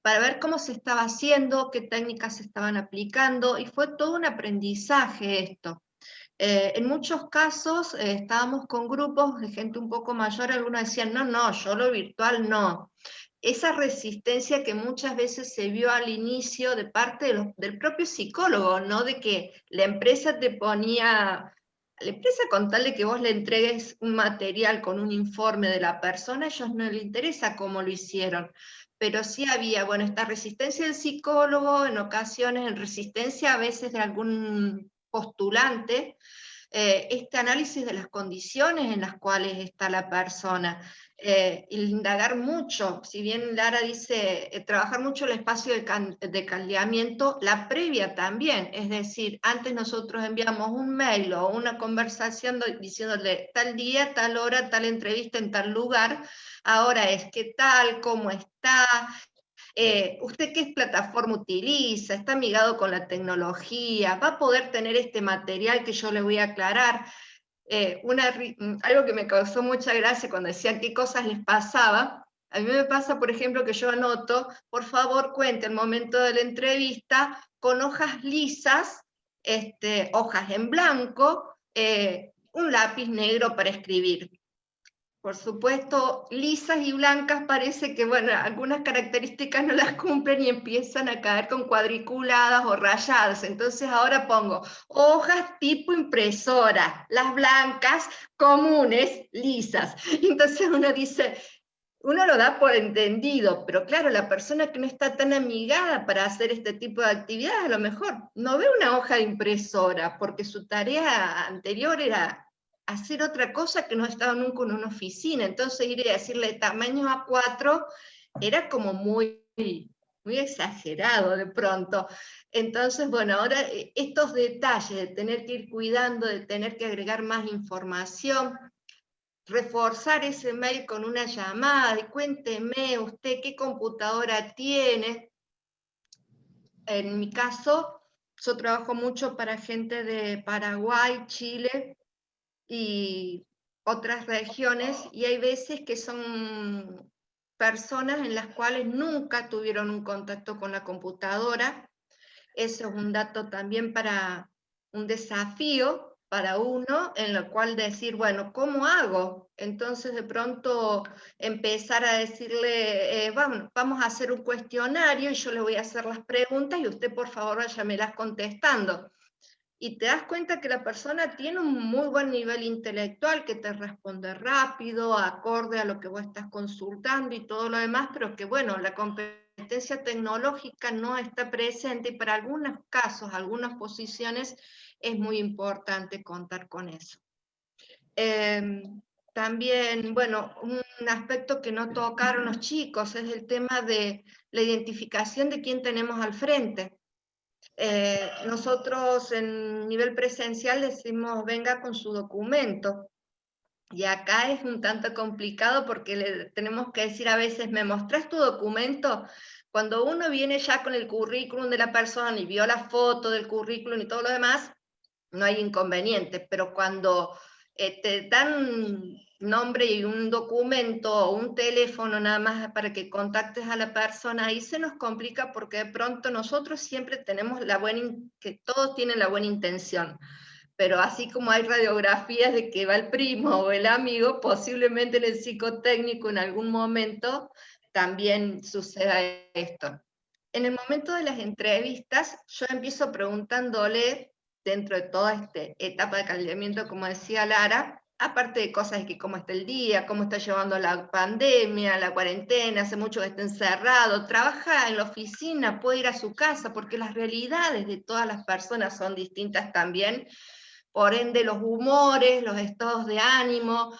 para ver cómo se estaba haciendo, qué técnicas se estaban aplicando, y fue todo un aprendizaje esto. En muchos casos estábamos con grupos de gente un poco mayor, algunos decían, no, yo lo virtual no. Esa resistencia que muchas veces se vio al inicio de parte del propio psicólogo, ¿no? De que la empresa te ponía, la empresa con tal de que vos le entregues un material con un informe de la persona, a ellos no les interesa cómo lo hicieron. Pero sí había, bueno, esta resistencia del psicólogo, en ocasiones en resistencia a veces de algún postulante, este análisis de las condiciones en las cuales está la persona, indagar mucho, si bien Lara dice trabajar mucho el espacio de caldeamiento, la previa también, es decir, antes nosotros enviamos un mail o una conversación diciéndole tal día, tal hora, tal entrevista en tal lugar, ahora es qué tal, cómo está, ¿usted qué plataforma utiliza? ¿Está amigado con la tecnología? ¿Va a poder tener este material que yo le voy a aclarar? Algo que me causó mucha gracia cuando decían qué cosas les pasaba. A mí me pasa, por ejemplo, que yo anoto, por favor cuente el momento de la entrevista con hojas lisas, hojas en blanco, un lápiz negro para escribir. Por supuesto, lisas y blancas parece que, bueno, algunas características no las cumplen y empiezan a caer con cuadriculadas o rayadas. Entonces ahora pongo hojas tipo impresora, las blancas, comunes, lisas. Entonces uno dice, uno lo da por entendido, pero claro, la persona que no está tan amigada para hacer este tipo de actividades, a lo mejor no ve una hoja de impresora, porque su tarea anterior era hacer otra cosa que no estaba nunca en una oficina. Entonces ir a decirle tamaño A4 era como muy exagerado de pronto. Entonces, bueno, ahora estos detalles de tener que ir cuidando, de tener que agregar más información, reforzar ese mail con una llamada, y cuénteme usted qué computadora tiene. En mi caso, yo trabajo mucho para gente de Paraguay, Chile, y otras regiones, y hay veces que son personas en las cuales nunca tuvieron un contacto con la computadora. Eso es un dato también para un desafío para uno, en lo cual decir, bueno, ¿cómo hago? Entonces de pronto empezar a decirle, vamos a hacer un cuestionario y yo le voy a hacer las preguntas y usted por favor váyamelas contestando. Y te das cuenta que la persona tiene un muy buen nivel intelectual, que te responde rápido, acorde a lo que vos estás consultando y todo lo demás, pero que bueno, la competencia tecnológica no está presente y para algunos casos, algunas posiciones, es muy importante contar con eso. También, bueno, un aspecto que no tocaron los chicos es el tema de la identificación de quién tenemos al frente. Nosotros en nivel presencial decimos venga con su documento, y acá es un tanto complicado porque le tenemos que decir a veces, ¿me mostrás tu documento? Cuando uno viene ya con el currículum de la persona y vio la foto del currículum y todo lo demás, no hay inconveniente, pero cuando te dan nombre y un documento o un teléfono nada más para que contactes a la persona, ahí se nos complica porque de pronto nosotros siempre tenemos que todos tienen la buena intención, pero así como hay radiografías de que va el primo o el amigo, posiblemente en el psicotécnico en algún momento también suceda esto. En el momento de las entrevistas, yo empiezo preguntándole, dentro de toda esta etapa de calentamiento, como decía Lara, aparte de cosas de que cómo está el día, cómo está llevando la pandemia, la cuarentena, hace mucho que está encerrado, trabaja en la oficina, puede ir a su casa, porque las realidades de todas las personas son distintas también, por ende los humores, los estados de ánimo,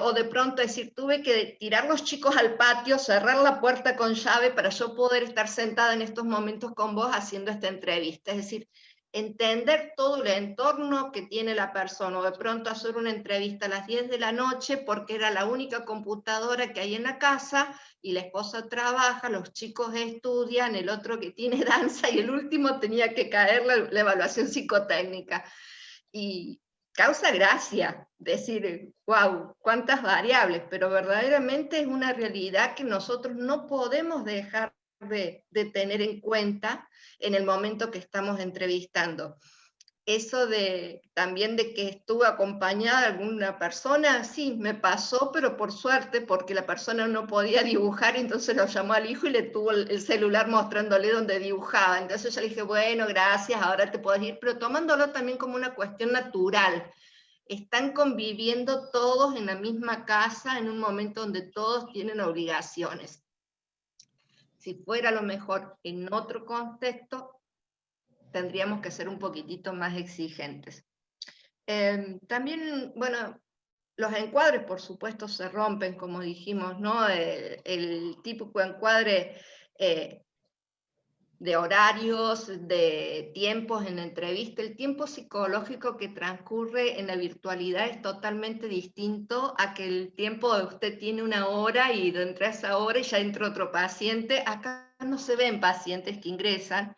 o de pronto decir, tuve que tirar los chicos al patio, cerrar la puerta con llave para yo poder estar sentada en estos momentos con vos haciendo esta entrevista. Es decir, entender todo el entorno que tiene la persona, o de pronto hacer una entrevista a las 10 de la noche porque era la única computadora que hay en la casa, y la esposa trabaja, los chicos estudian, el otro que tiene danza, y el último tenía que caer la evaluación psicotécnica. Y causa gracia decir, wow, cuántas variables, pero verdaderamente es una realidad que nosotros no podemos dejar de tener en cuenta en el momento que estamos entrevistando. Eso también de que estuve acompañada de alguna persona, sí, me pasó, pero por suerte, porque la persona no podía dibujar, entonces lo llamó al hijo y le tuvo el celular mostrándole donde dibujaba. Entonces yo le dije, bueno, gracias, ahora te puedes ir, pero tomándolo también como una cuestión natural. Están conviviendo todos en la misma casa en un momento donde todos tienen obligaciones. Si fuera a lo mejor en otro contexto, tendríamos que ser un poquitito más exigentes. También, bueno, los encuadres, por supuesto, se rompen, como dijimos, ¿no? El típico encuadre de horarios, de tiempos en la entrevista, el tiempo psicológico que transcurre en la virtualidad es totalmente distinto a que el tiempo de usted tiene una hora y dentro de esa hora ya entra otro paciente. Acá no se ven pacientes que ingresan,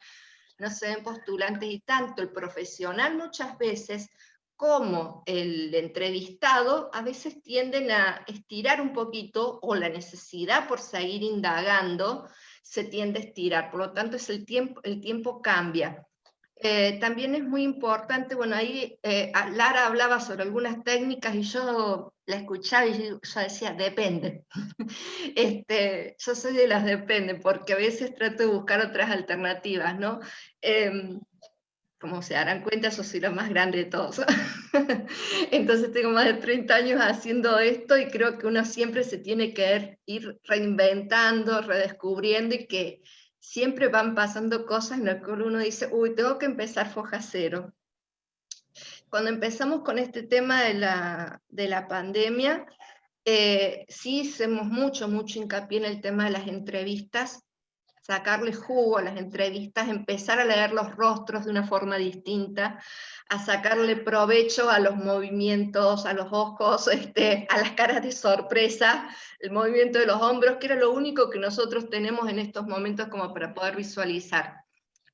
no se ven postulantes, y tanto el profesional muchas veces como el entrevistado a veces tienden a estirar un poquito, o la necesidad por seguir indagando se tiende a estirar, por lo tanto el tiempo cambia. También es muy importante, bueno, ahí Lara hablaba sobre algunas técnicas y yo la escuchaba y yo decía, depende. Yo soy de las depende, porque a veces trato de buscar otras alternativas, ¿no? Como se darán cuenta, yo soy la más grande de todos. Entonces tengo más de 30 años haciendo esto y creo que uno siempre se tiene que ir reinventando, redescubriendo, y que siempre van pasando cosas en las que uno dice, uy, tengo que empezar foja cero. Cuando empezamos con este tema de la pandemia, sí hicimos mucho hincapié en el tema de las entrevistas, sacarle jugo a las entrevistas, empezar a leer los rostros de una forma distinta, a sacarle provecho a los movimientos, a los ojos, a las caras de sorpresa, el movimiento de los hombros, que era lo único que nosotros tenemos en estos momentos como para poder visualizar.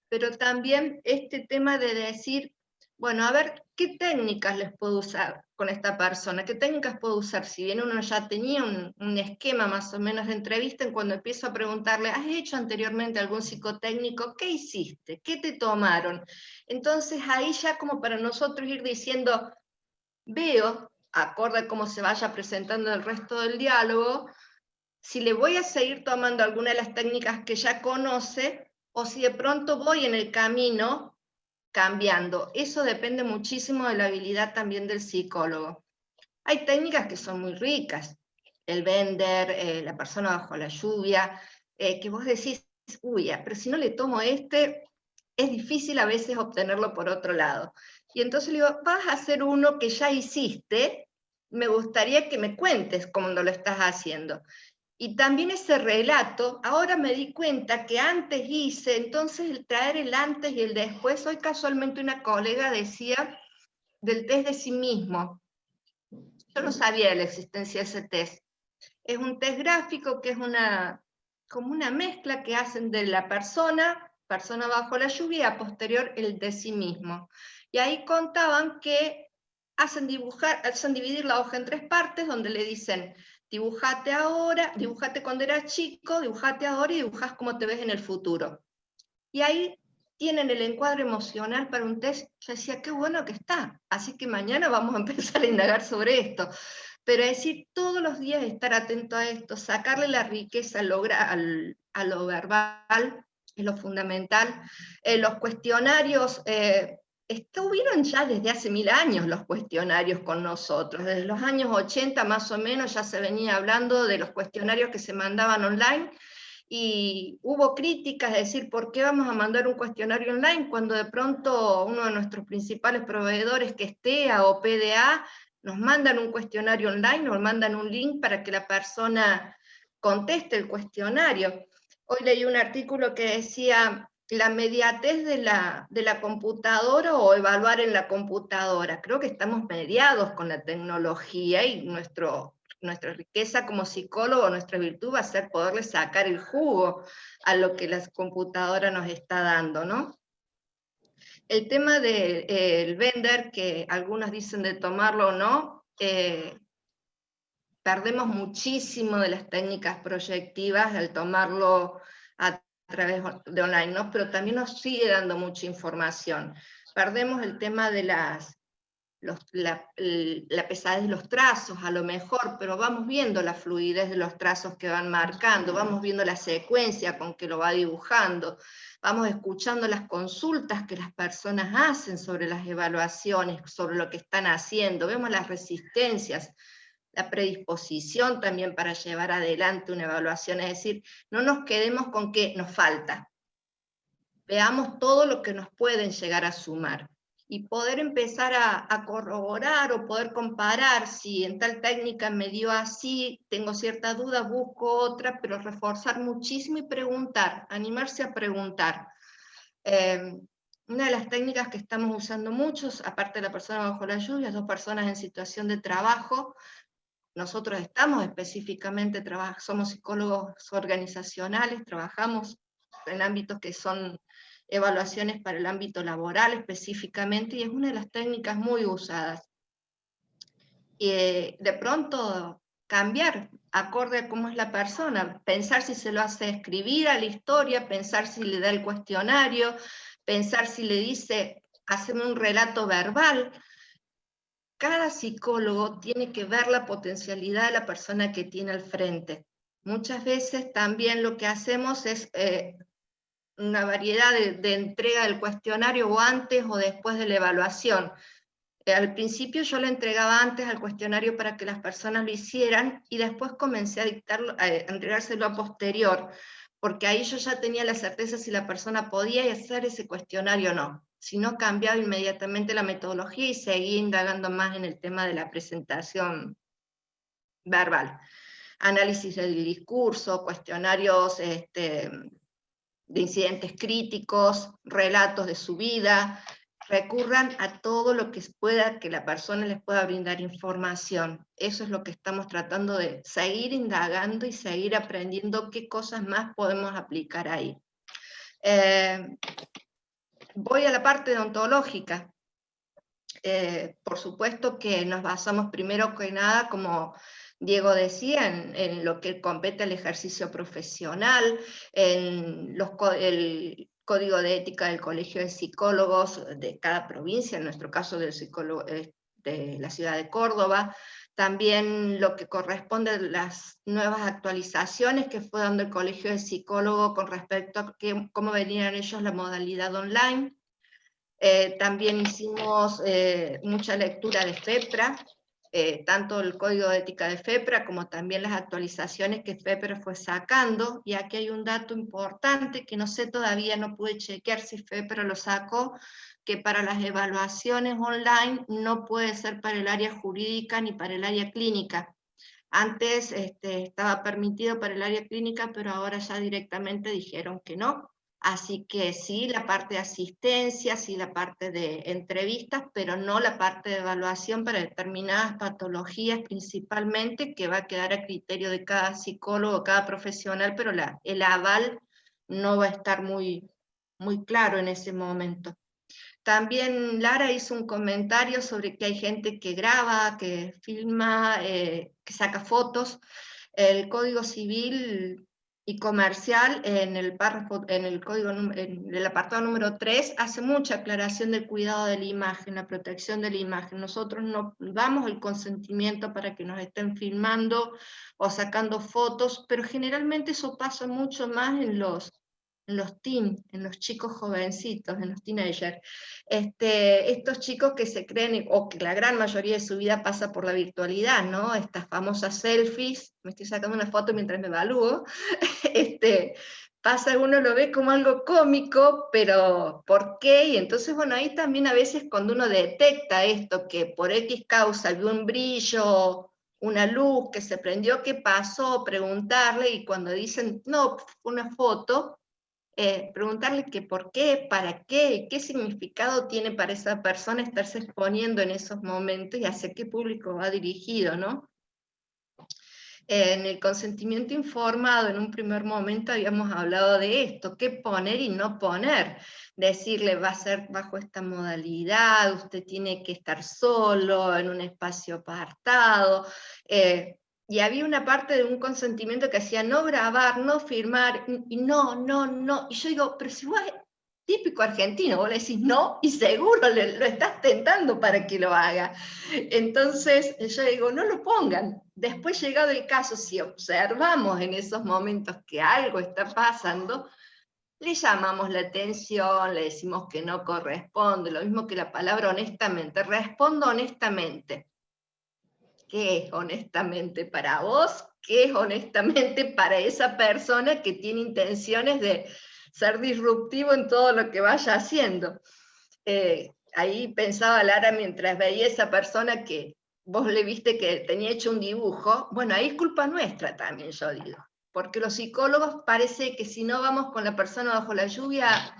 Pero también este tema de decir, bueno, a ver, ¿qué técnicas les puedo usar con esta persona? ¿Qué técnicas puedo usar? Si bien uno ya tenía un esquema más o menos de entrevista, en cuando empiezo a preguntarle, ¿has hecho anteriormente algún psicotécnico? ¿Qué hiciste? ¿Qué te tomaron? Entonces ahí ya como para nosotros ir diciendo, veo, acorde a cómo se vaya presentando el resto del diálogo, si le voy a seguir tomando alguna de las técnicas que ya conoce, o si de pronto voy en el camino cambiando. Eso depende muchísimo de la habilidad también del psicólogo. Hay técnicas que son muy ricas, el Bender, la persona bajo la lluvia, que vos decís, uy, pero si no le tomo este, es difícil a veces obtenerlo por otro lado. Y entonces le digo, vas a hacer uno que ya hiciste, me gustaría que me cuentes cómo lo estás haciendo. Y también ese relato, ahora me di cuenta que antes hice, entonces el traer el antes y el después, hoy casualmente una colega decía del test de sí mismo. Yo no sabía de la existencia de ese test. Es un test gráfico que es como una mezcla que hacen de la persona bajo la lluvia, y a posterior el de sí mismo. Y ahí contaban que hacen dividir la hoja en 3 partes, donde le dicen, dibujate ahora, dibujate cuando eras chico, dibujate ahora y dibujás cómo te ves en el futuro. Y ahí tienen el encuadre emocional para un test. Yo decía, qué bueno que está, así que mañana vamos a empezar a indagar sobre esto. Pero es decir, todos los días estar atento a esto, sacarle la riqueza a lo verbal, es lo fundamental. Los cuestionarios, estuvieron ya desde hace 1000 años los cuestionarios con nosotros. Desde los años 80 más o menos ya se venía hablando de los cuestionarios que se mandaban online, y hubo críticas, es decir, ¿por qué vamos a mandar un cuestionario online cuando de pronto uno de nuestros principales proveedores, que es TEA o PDA, nos mandan un cuestionario online, nos mandan un link para que la persona conteste el cuestionario? Hoy leí un artículo que decía, la inmediatez de la computadora o evaluar en la computadora. Creo que estamos mediados con la tecnología, y nuestra riqueza como psicólogo, nuestra virtud va a ser poderle sacar el jugo a lo que la computadora nos está dando, ¿no? El tema del Bender, que algunos dicen de tomarlo o no, perdemos muchísimo de las técnicas proyectivas al tomarlo a través de online, ¿no? Pero también nos sigue dando mucha información. Perdemos el tema de la pesadez de los trazos, a lo mejor, pero vamos viendo la fluidez de los trazos que van marcando, vamos viendo la secuencia con que lo va dibujando, vamos escuchando las consultas que las personas hacen sobre las evaluaciones, sobre lo que están haciendo, vemos las resistencias, la predisposición también para llevar adelante una evaluación, es decir, no nos quedemos con que nos falta, veamos todo lo que nos pueden llegar a sumar, y poder empezar a corroborar o poder comparar, si en tal técnica me dio así, tengo cierta duda, busco otra, pero reforzar muchísimo y preguntar, animarse a preguntar. Una de las técnicas que estamos usando muchos, aparte de la persona bajo la lluvia, 2 personas en situación de trabajo. Nosotros estamos específicamente, somos psicólogos organizacionales, trabajamos en ámbitos que son evaluaciones para el ámbito laboral específicamente, y es una de las técnicas muy usadas. Y de pronto cambiar acorde a cómo es la persona, pensar si se lo hace escribir a la historia, pensar si le da el cuestionario, pensar si le dice, hazme un relato verbal. Cada psicólogo tiene que ver la potencialidad de la persona que tiene al frente. Muchas veces también lo que hacemos es una variedad de entrega del cuestionario, o antes o después de la evaluación. Al principio yo lo entregaba antes al cuestionario para que las personas lo hicieran, y después comencé a entregárselo a posterior, porque ahí yo ya tenía la certeza si la persona podía hacer ese cuestionario o no. Si no, cambiaba inmediatamente la metodología y seguía indagando más en el tema de la presentación verbal. Análisis del discurso, cuestionarios de incidentes críticos, relatos de su vida. Recurran a todo lo que pueda, que la persona les pueda brindar información. Eso es lo que estamos tratando de seguir indagando y seguir aprendiendo qué cosas más podemos aplicar ahí. Voy a la parte deontológica. Por supuesto que nos basamos primero que nada, como Diego decía, en lo que compete al ejercicio profesional, en el código de ética del Colegio de Psicólogos de cada provincia, en nuestro caso del psicólogo de la ciudad de Córdoba, también lo que corresponde a las nuevas actualizaciones que fue dando el Colegio de Psicólogos con respecto a cómo venían ellos la modalidad online. También hicimos mucha lectura de FEPRA, tanto el código de ética de FEPRA como también las actualizaciones que FEPRA fue sacando, y aquí hay un dato importante que no sé todavía, no pude chequear si FEPRA lo sacó, que para las evaluaciones online no puede ser para el área jurídica ni para el área clínica. Antes estaba permitido para el área clínica, pero ahora ya directamente dijeron que no. Así que sí, la parte de asistencia, sí la parte de entrevistas, pero no la parte de evaluación para determinadas patologías principalmente, que va a quedar a criterio de cada psicólogo, cada profesional, pero el aval no va a estar muy claro en ese momento. También Lara hizo un comentario sobre que hay gente que graba, que filma, que saca fotos. El Código Civil y Comercial, en el apartado número 3, hace mucha aclaración del cuidado de la imagen, la protección de la imagen. Nosotros no damos el consentimiento para que nos estén filmando o sacando fotos, pero generalmente eso pasa mucho más en los teens, en los chicos jovencitos, en los teenagers. Estos chicos que se creen, o que la gran mayoría de su vida pasa por la virtualidad, ¿no? Estas famosas selfies, me estoy sacando una foto mientras me evalúo, pasa, uno lo ve como algo cómico, pero ¿por qué? Y entonces, bueno, ahí también a veces cuando uno detecta esto, que por X causa vio un brillo, una luz que se prendió, ¿qué pasó? Preguntarle, y cuando dicen, no, fue una foto, preguntarle que por qué, para qué significado tiene para esa persona estarse exponiendo en esos momentos y hacia qué público va dirigido, ¿no? En el consentimiento informado, en un primer momento habíamos hablado de esto, qué poner y no poner. Decirle, va a ser bajo esta modalidad, usted tiene que estar solo, en un espacio apartado, y había una parte de un consentimiento que hacía no grabar, no firmar, y no. Y yo digo, pero si vos es típico argentino, vos le decís no, y seguro lo estás tentando para que lo haga. Entonces yo digo, no lo pongan. Después, llegado el caso, si observamos en esos momentos que algo está pasando, le llamamos la atención, le decimos que no corresponde, lo mismo que la palabra honestamente. Respondo honestamente. ¿Qué es honestamente para vos? ¿Qué es honestamente para esa persona que tiene intenciones de ser disruptivo en todo lo que vaya haciendo? Ahí pensaba Lara mientras veía a esa persona que vos le viste que tenía hecho un dibujo. Bueno, ahí es culpa nuestra también, yo digo. Porque los psicólogos parece que si no vamos con la persona bajo la lluvia,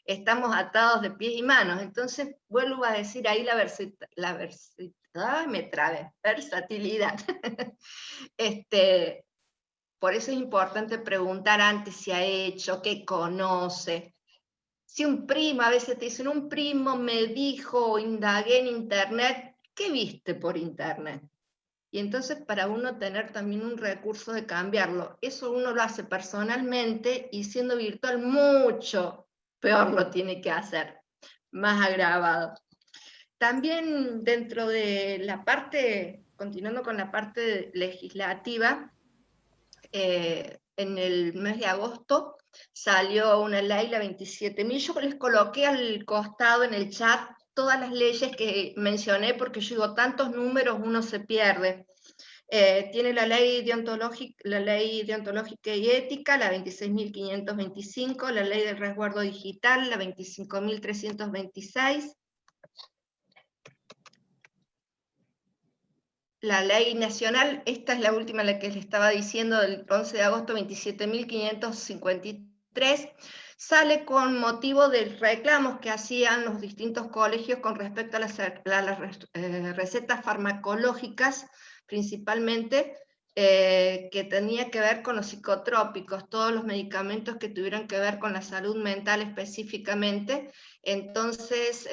estamos atados de pies y manos. Entonces, vuelvo a decir ahí versatilidad. Por eso es importante preguntar antes si ha hecho, qué conoce. Si un primo, a veces te dicen, un primo me dijo o indagué en internet, ¿qué viste por internet? Y entonces para uno tener también un recurso de cambiarlo, eso uno lo hace personalmente, y siendo virtual mucho peor lo tiene que hacer, más agravado. También dentro de la parte, continuando con la parte legislativa, en el mes de agosto salió una ley, la 27.000, yo les coloqué al costado en el chat todas las leyes que mencioné, porque yo digo, tantos números uno se pierde. Tiene la ley deontológica y ética, la 26.525, la ley del resguardo digital, la 25.326, la ley nacional, esta es la última, la que les estaba diciendo, del 11 de agosto, 27.553, sale con motivo de reclamos que hacían los distintos colegios con respecto a las recetas farmacológicas, principalmente, que tenía que ver con los psicotrópicos, todos los medicamentos que tuvieran que ver con la salud mental específicamente. Entonces,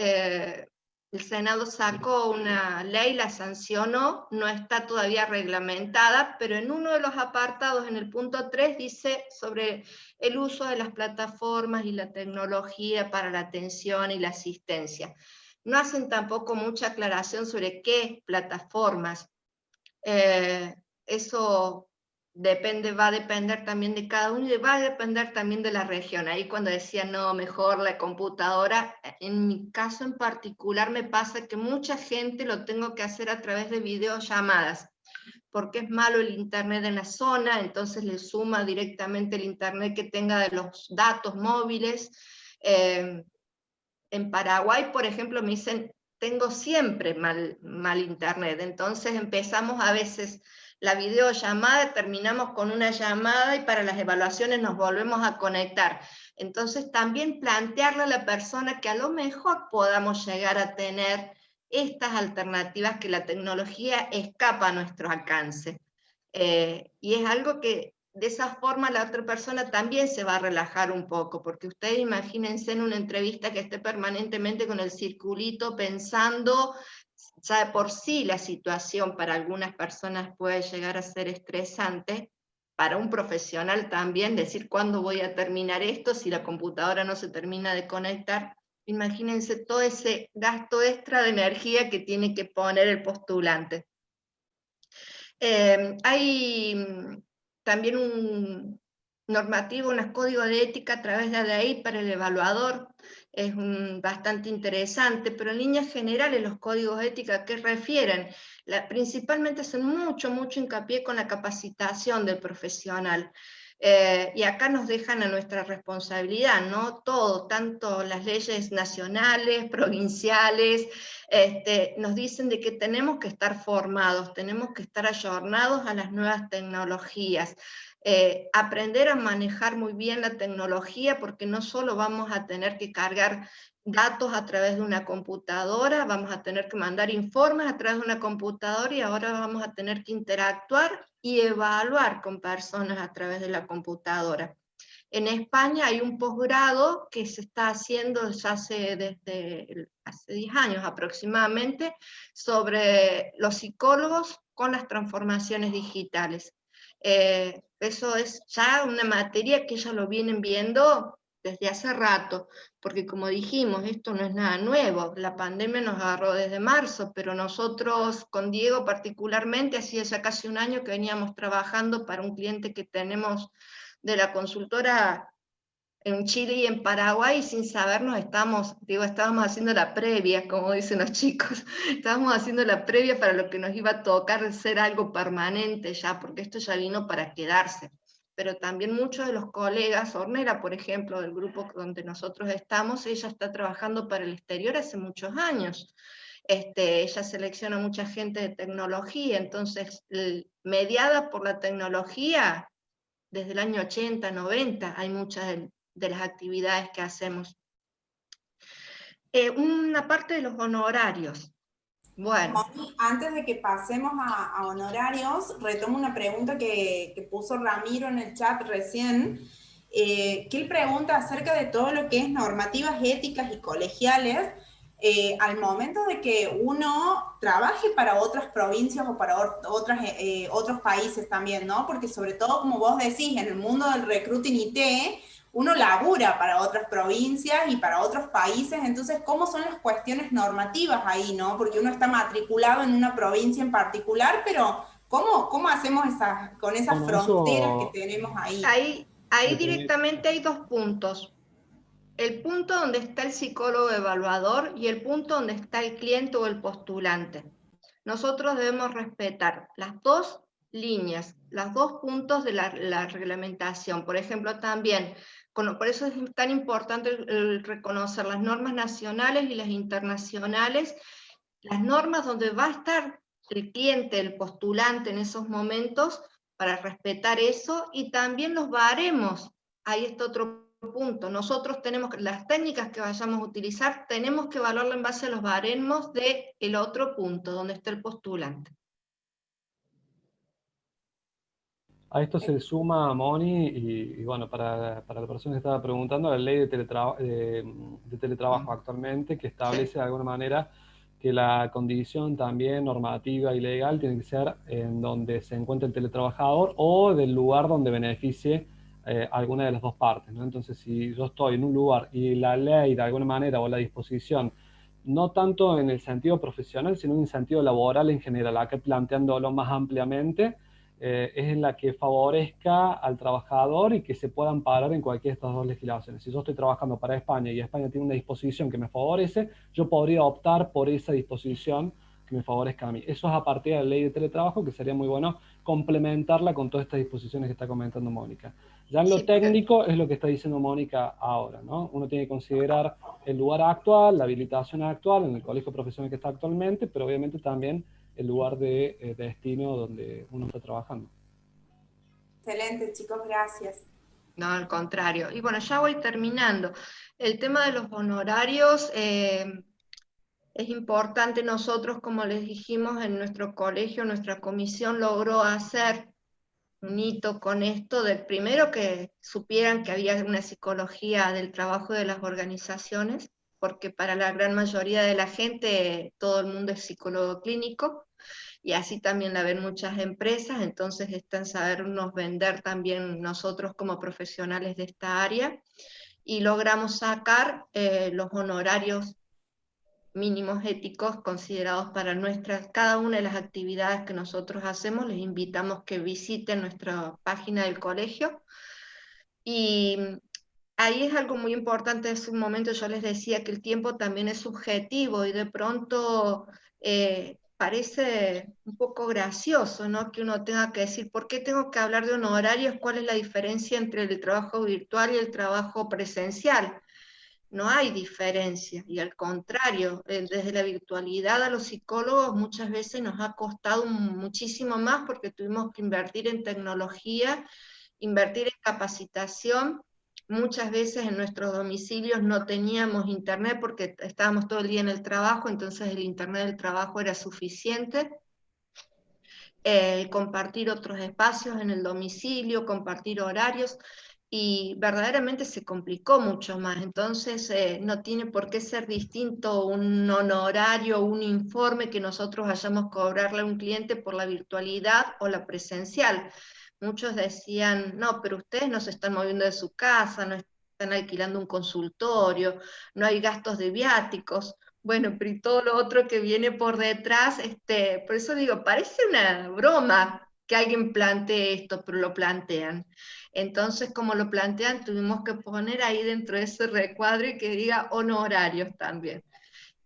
El Senado sacó una ley, la sancionó, no está todavía reglamentada, pero en uno de los apartados, en el punto 3, dice sobre el uso de las plataformas y la tecnología para la atención y la asistencia. No hacen tampoco mucha aclaración sobre qué plataformas. Eso va a depender también de cada uno y va a depender también de la región. Ahí cuando decía, no, mejor la computadora, en mi caso en particular me pasa que mucha gente lo tengo que hacer a través de videollamadas, porque es malo el internet en la zona, entonces le suma directamente el internet que tenga de los datos móviles. En Paraguay, por ejemplo, me dicen, tengo siempre mal internet, entonces empezamos a veces la videollamada, terminamos con una llamada y para las evaluaciones nos volvemos a conectar. Entonces también plantearle a la persona que a lo mejor podamos llegar a tener estas alternativas que la tecnología escapa a nuestro alcance. Y es algo que de esa forma la otra persona también se va a relajar un poco, porque ustedes imagínense en una entrevista que esté permanentemente con el circulito pensando. Ya de por sí la situación para algunas personas puede llegar a ser estresante, para un profesional también, decir cuándo voy a terminar esto si la computadora no se termina de conectar. Imagínense todo ese gasto extra de energía que tiene que poner el postulante. Hay también un normativo, un código de ética a través de ahí para el evaluador, es bastante interesante, pero en líneas generales los códigos de ética, ¿a qué refieren? Principalmente hacen mucho hincapié con la capacitación del profesional. Y acá nos dejan a nuestra responsabilidad, ¿no? Todo, tanto las leyes nacionales, provinciales, nos dicen de que tenemos que estar formados, tenemos que estar ayornados a las nuevas tecnologías, aprender a manejar muy bien la tecnología, porque no solo vamos a tener que cargar datos a través de una computadora, vamos a tener que mandar informes a través de una computadora y ahora vamos a tener que interactuar y evaluar con personas a través de la computadora. En España hay un posgrado que se está haciendo desde hace 10 años aproximadamente sobre los psicólogos con las transformaciones digitales. Eso es ya una materia que ellos lo vienen viendo desde hace rato, porque como dijimos, esto no es nada nuevo, la pandemia nos agarró desde marzo, pero nosotros con Diego particularmente, hacía ya casi un año que veníamos trabajando para un cliente que tenemos de la consultora en Chile y en Paraguay, y sin sabernos estábamos haciendo la previa, como dicen los chicos, estábamos haciendo la previa para lo que nos iba a tocar ser algo permanente ya, porque esto ya vino para quedarse. Pero también muchos de los colegas, Ornella, por ejemplo, del grupo donde nosotros estamos, ella está trabajando para el exterior hace muchos años. Ella selecciona mucha gente de tecnología, entonces, mediada por la tecnología, desde el año 80, 90, hay muchas de las actividades que hacemos. Una parte de los honorarios. Bueno. Antes de que pasemos a honorarios, retomo una pregunta que puso Ramiro en el chat recién, que él pregunta acerca de todo lo que es normativas éticas y colegiales, al momento de que uno trabaje para otras provincias o para otros países también, ¿no? Porque sobre todo, como vos decís, en el mundo del recruiting IT, uno labura para otras provincias y para otros países, entonces, ¿cómo son las cuestiones normativas ahí, no? Porque uno está matriculado en una provincia en particular, pero ¿cómo hacemos con esas fronteras que tenemos ahí? Ahí directamente hay dos puntos. El punto donde está el psicólogo evaluador y el punto donde está el cliente o el postulante. Nosotros debemos respetar las dos líneas, los dos puntos de la reglamentación. Por ejemplo, también, por eso es tan importante el reconocer las normas nacionales y las internacionales, las normas donde va a estar el cliente, el postulante en esos momentos, para respetar eso, y también los baremos. Ahí está otro punto. Nosotros tenemos que, las técnicas que vayamos a utilizar, tenemos que evaluarla en base a los baremos del otro punto, donde está el postulante. A esto se suma, Moni, y bueno, para la persona que estaba preguntando, la ley de teletrabajo actualmente, que establece de alguna manera que la condición también normativa y legal tiene que ser en donde se encuentre el teletrabajador o del lugar donde beneficie alguna de las dos partes, ¿no? Entonces, si yo estoy en un lugar y la ley de alguna manera o la disposición, no tanto en el sentido profesional, sino en el sentido laboral en general, acá planteándolo más ampliamente, es en la que favorezca al trabajador y que se pueda amparar en cualquiera de estas dos legislaciones. Si yo estoy trabajando para España y España tiene una disposición que me favorece, yo podría optar por esa disposición que me favorezca a mí. Eso es a partir de la ley de teletrabajo, que sería muy bueno complementarla con todas estas disposiciones que está comentando Mónica. Ya en lo técnico es lo que está diciendo Mónica ahora, ¿no? Uno tiene que considerar el lugar actual, la habilitación actual en el colegio profesional que está actualmente, pero obviamente también el lugar de destino donde uno está trabajando. Excelente, chicos, gracias. No, al contrario. Y bueno, ya voy terminando. El tema de los honorarios es importante. Nosotros, como les dijimos, en nuestro colegio, nuestra comisión logró hacer un hito con esto, del primero que supieran que había una psicología del trabajo de las organizaciones, porque para la gran mayoría de la gente todo el mundo es psicólogo clínico, y así también la ven muchas empresas, entonces está en sabernos vender también nosotros como profesionales de esta área, y logramos sacar los honorarios mínimos éticos considerados para cada una de las actividades que nosotros hacemos. Les invitamos que visiten nuestra página del colegio. Y ahí es algo muy importante. Hace un momento yo les decía que el tiempo también es subjetivo y de pronto parece un poco gracioso, ¿no? Que uno tenga que decir, ¿por qué tengo que hablar de honorarios? ¿Cuál es la diferencia entre el trabajo virtual y el trabajo presencial? No hay diferencia, y al contrario, desde la virtualidad a los psicólogos muchas veces nos ha costado muchísimo más porque tuvimos que invertir en tecnología, invertir en capacitación. Muchas veces en nuestros domicilios no teníamos internet porque estábamos todo el día en el trabajo, entonces el internet del trabajo era suficiente. Compartir otros espacios en el domicilio, compartir horarios, y verdaderamente se complicó mucho más. Entonces no tiene por qué ser distinto un honorario, un informe que nosotros vayamos a cobrarle a un cliente por la virtualidad o la presencial. Muchos decían, no, pero ustedes no se están moviendo de su casa, no están alquilando un consultorio, no hay gastos de viáticos. Bueno, pero y todo lo otro que viene por detrás, por eso digo, parece una broma que alguien plantee esto, pero lo plantean. Entonces, como lo plantean, tuvimos que poner ahí dentro de ese recuadro y que diga honorarios también.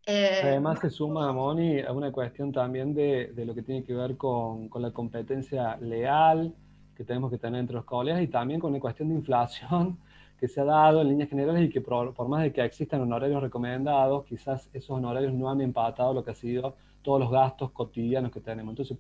Además se suma, Moni, a una cuestión también de lo que tiene que ver con la competencia leal que tenemos que tener entre los colegas, y también con una cuestión de inflación que se ha dado en líneas generales, y que por más de que existan honorarios recomendados, quizás esos honorarios no han empatado lo que ha sido todos los gastos cotidianos que tenemos. Entonces,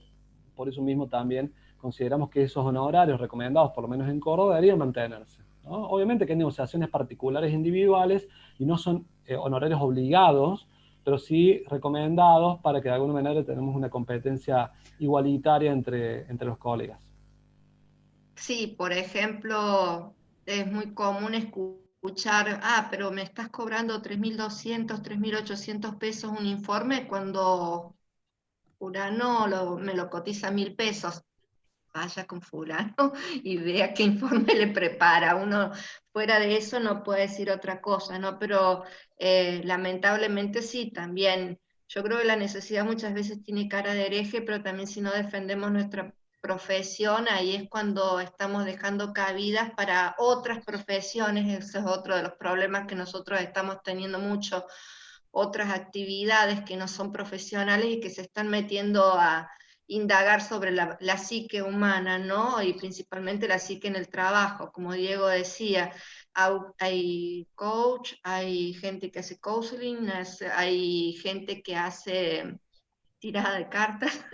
por eso mismo también consideramos que esos honorarios recomendados, por lo menos en Córdoba, deberían mantenerse, ¿no? Obviamente que hay negociaciones particulares individuales y no son honorarios obligados, pero sí recomendados para que de alguna manera tenemos una competencia igualitaria entre los colegas. Sí, por ejemplo, es muy común escuchar, pero me estás cobrando 3.200, 3.800 pesos un informe cuando fulano me lo cotiza 1.000 pesos. Vaya con fulano y vea qué informe le prepara. Uno fuera de eso no puede decir otra cosa, ¿no? Pero lamentablemente sí, también yo creo que la necesidad muchas veces tiene cara de hereje, pero también si no defendemos nuestra profesión, ahí es cuando estamos dejando cabidas para otras profesiones. Ese es otro de los problemas que nosotros estamos teniendo mucho, otras actividades que no son profesionales y que se están metiendo a indagar sobre la psique humana, ¿no? Y principalmente la psique en el trabajo. Como Diego decía, hay coach, hay gente que hace counseling, hay gente que hace tirada de cartas.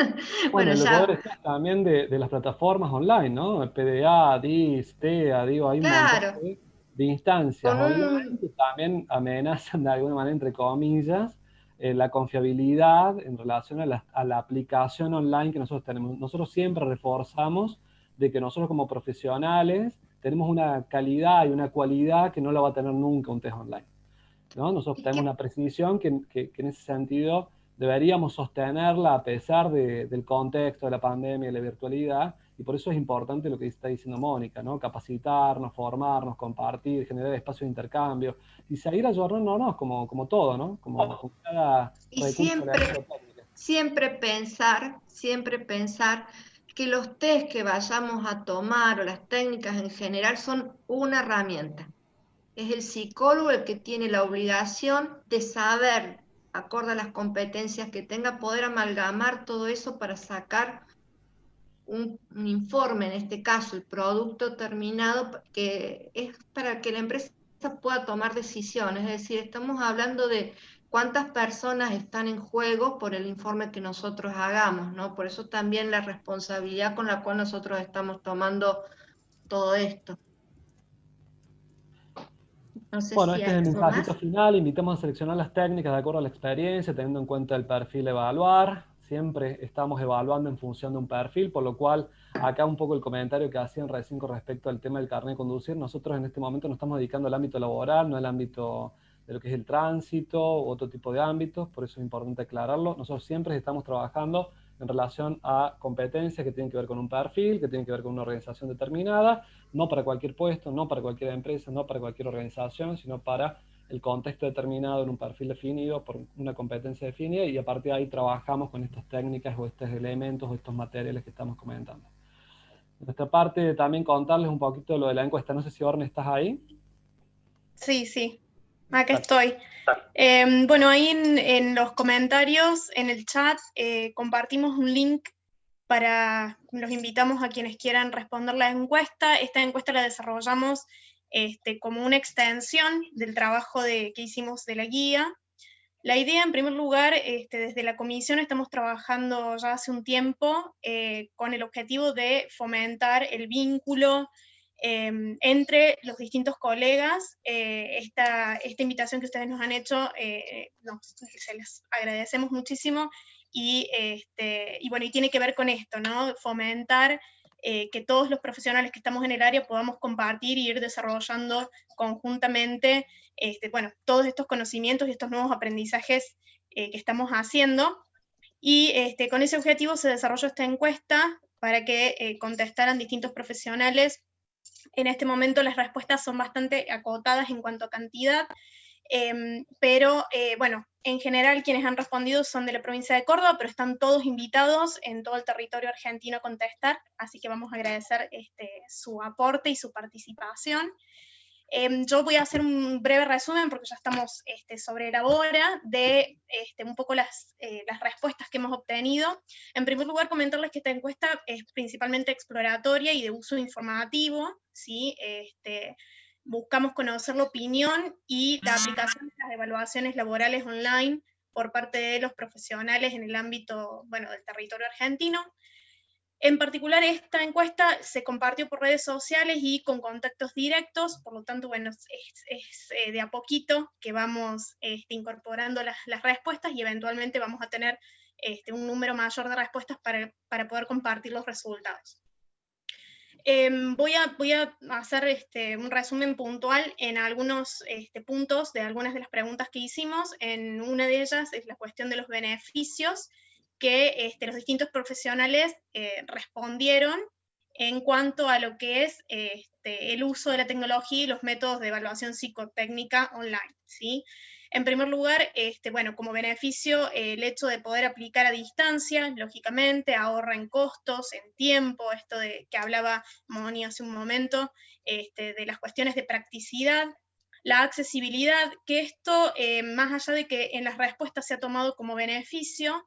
Bueno, Bueno, y lo que vos ya, decís también de las plataformas online, ¿no? PDA, DIS, TEA, digo, hay un montón claro, de instancias con online que también amenazan de alguna manera, entre comillas, la confiabilidad en relación a la aplicación online que nosotros tenemos. Nosotros siempre reforzamos de que nosotros como profesionales tenemos una calidad y una cualidad que no la va a tener nunca un test online, ¿no? Nosotros ¿y tenemos qué? una precisión que en ese sentido deberíamos sostenerla a pesar del contexto de la pandemia y la virtualidad, y por eso es importante lo que está diciendo Mónica, ¿no? Capacitarnos, formarnos, compartir, generar espacios de intercambio, y seguir ayornándonos como todo, ¿no? Como cada Y recurso de la técnica. siempre pensar que los test que vayamos a tomar o las técnicas en general son una herramienta. Es el psicólogo el que tiene la obligación de saber, acorde a las competencias que tenga, poder amalgamar todo eso para sacar un informe, en este caso el producto terminado, que es para que la empresa pueda tomar decisiones. Es decir, estamos hablando de cuántas personas están en juego por el informe que nosotros hagamos, ¿no? Por eso también la responsabilidad con la cual nosotros estamos tomando todo esto. No sé Bueno, si este hay es el algo mensajito más. final. Invitamos a seleccionar las técnicas de acuerdo a la experiencia, teniendo en cuenta el perfil a evaluar. Siempre estamos evaluando en función de un perfil, por lo cual acá un poco el comentario que hacían recién con respecto al tema del carnet de conducir. Nosotros en este momento nos estamos dedicando al ámbito laboral, no al ámbito de lo que es el tránsito u otro tipo de ámbitos, por eso es importante aclararlo. Nosotros siempre estamos trabajando en relación a competencias que tienen que ver con un perfil, que tienen que ver con una organización determinada, no para cualquier puesto, no para cualquier empresa, no para cualquier organización, sino para el contexto determinado en un perfil definido, por una competencia definida, y a partir de ahí trabajamos con estas técnicas o estos elementos o estos materiales que estamos comentando. De nuestra parte, también contarles un poquito lo de la encuesta. No sé si, Orne, ¿estás ahí? Sí, acá estoy. Bueno, ahí en los comentarios, en el chat, compartimos un link los invitamos a quienes quieran responder la encuesta. Esta encuesta la desarrollamos como una extensión del trabajo que hicimos de la guía. La idea, en primer lugar, desde la comisión estamos trabajando ya hace un tiempo con el objetivo de fomentar el vínculo entre los distintos colegas. Esta invitación que ustedes nos han hecho, se les agradecemos muchísimo, y bueno, y tiene que ver con esto, ¿no? Fomentar que todos los profesionales que estamos en el área podamos compartir y ir desarrollando conjuntamente bueno, todos estos conocimientos y estos nuevos aprendizajes que estamos haciendo. Y con ese objetivo se desarrolló esta encuesta para que contestaran distintos profesionales. En este momento las respuestas son bastante acotadas en cuanto a cantidad, pero bueno, en general quienes han respondido son de la provincia de Córdoba, pero están todos invitados en todo el territorio argentino a contestar, así que vamos a agradecer su aporte y su participación. Yo voy a hacer un breve resumen, porque ya estamos sobre la hora, de un poco las respuestas que hemos obtenido. En primer lugar, comentarles que esta encuesta es principalmente exploratoria y de uso informativo, ¿sí? Buscamos conocer la opinión y la aplicación de las evaluaciones laborales online por parte de los profesionales en el ámbito, bueno, del territorio argentino. En particular, esta encuesta se compartió por redes sociales y con contactos directos, por lo tanto, bueno, es de a poquito que vamos incorporando las respuestas, y eventualmente vamos a tener un número mayor de respuestas para poder compartir los resultados. Voy a hacer un resumen puntual en algunos puntos de algunas de las preguntas que hicimos. En una de ellas es la cuestión de los beneficios que los distintos profesionales respondieron en cuanto a lo que es el uso de la tecnología y los métodos de evaluación psicotécnica online, ¿sí? En primer lugar, bueno, como beneficio, el hecho de poder aplicar a distancia, lógicamente, ahorra en costos, en tiempo, esto de que hablaba Moni hace un momento, de las cuestiones de practicidad, la accesibilidad, que esto, más allá de que en las respuestas se ha tomado como beneficio,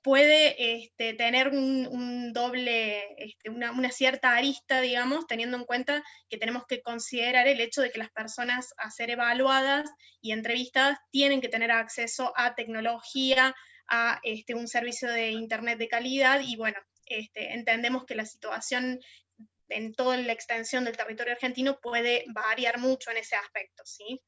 puede tener un doble, una cierta arista, digamos, teniendo en cuenta que tenemos que considerar el hecho de que las personas a ser evaluadas y entrevistadas tienen que tener acceso a tecnología, a un servicio de internet de calidad, y bueno, entendemos que la situación en toda la extensión del territorio argentino puede variar mucho en ese aspecto, ¿sí?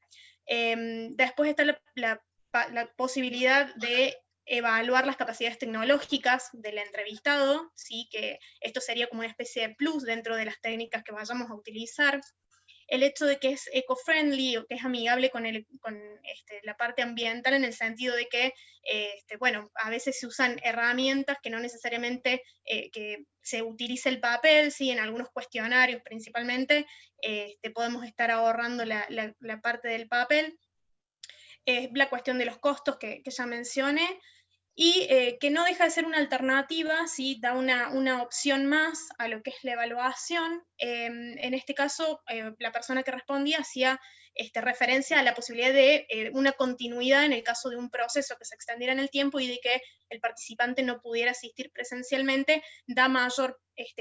Después está la posibilidad de evaluar las capacidades tecnológicas del entrevistado, ¿sí? Que esto sería como una especie de plus dentro de las técnicas que vayamos a utilizar. el hecho de que es eco-friendly o que es amigable con, la parte ambiental, en el sentido de que, bueno, a veces se usan herramientas que no necesariamente que se utilice el papel, ¿sí? En algunos cuestionarios principalmente podemos estar ahorrando la parte del papel. La cuestión de los costos que ya mencioné, y que no deja de ser una alternativa, ¿sí? Da una opción más a lo que es la evaluación. En este caso, la persona que respondía hacía referencia a la posibilidad de una continuidad en el caso de un proceso que se extendiera en el tiempo y de que el participante no pudiera asistir presencialmente, da mayor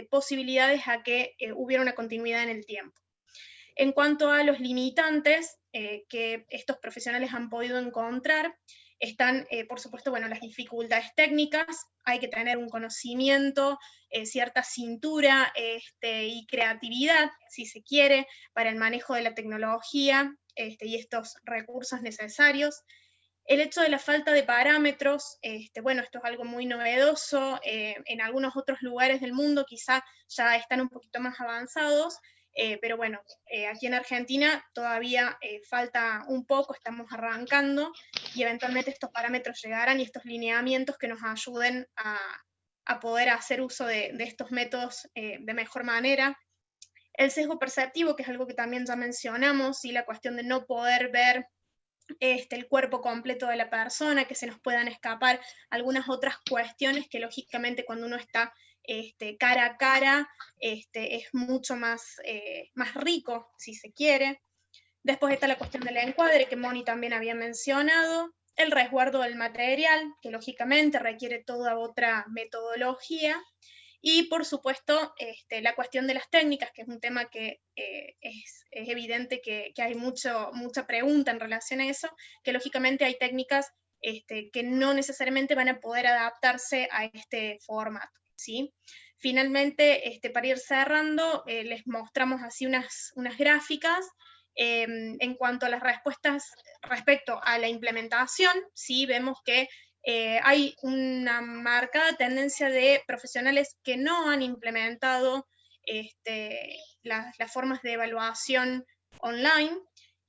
posibilidades a que hubiera una continuidad en el tiempo. En cuanto a los limitantes que estos profesionales han podido encontrar, están, por supuesto, bueno, las dificultades técnicas, hay que tener un conocimiento, cierta cintura y creatividad, si se quiere, para el manejo de la tecnología y estos recursos necesarios. El hecho de la falta de parámetros, bueno, esto es algo muy novedoso, en algunos otros lugares del mundo quizá ya están un poquito más avanzados, pero bueno, aquí en Argentina todavía falta un poco, estamos arrancando, y eventualmente estos parámetros llegarán y estos lineamientos que nos ayuden a poder hacer uso de estos métodos de mejor manera. El sesgo perceptivo, que es algo que también ya mencionamos, y la cuestión de no poder ver el cuerpo completo de la persona, que se nos puedan escapar algunas otras cuestiones que lógicamente cuando uno está cara a cara es mucho más rico, si se quiere. Después está la cuestión del encuadre, que Moni también había mencionado, el resguardo del material, que lógicamente requiere toda otra metodología, y por supuesto la cuestión de las técnicas, que es un tema que es evidente que hay mucha pregunta en relación a eso, que lógicamente hay técnicas que no necesariamente van a poder adaptarse a este formato, ¿sí? Finalmente, para ir cerrando, les mostramos así unas gráficas en cuanto a las respuestas respecto a la implementación. Sí, vemos que hay una marcada tendencia de profesionales que no han implementado las formas de evaluación online,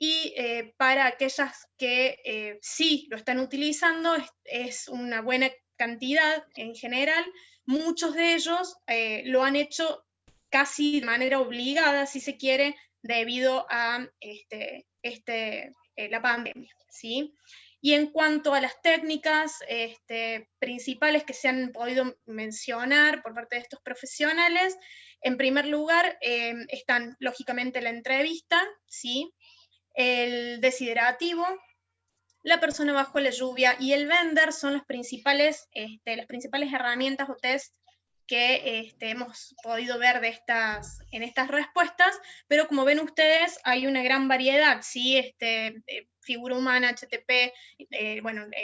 y para aquellas que sí lo están utilizando es una buena cantidad en general. Muchos de ellos lo han hecho casi de manera obligada, si se quiere, debido a la pandemia, ¿sí? Y en cuanto a las técnicas principales que se han podido mencionar por parte de estos profesionales, en primer lugar están lógicamente la entrevista, ¿sí? El desiderativo, la persona bajo la lluvia y el vender son las principales herramientas o test que hemos podido ver en estas respuestas, pero como ven ustedes, hay una gran variedad, ¿sí? Figura humana, HTP,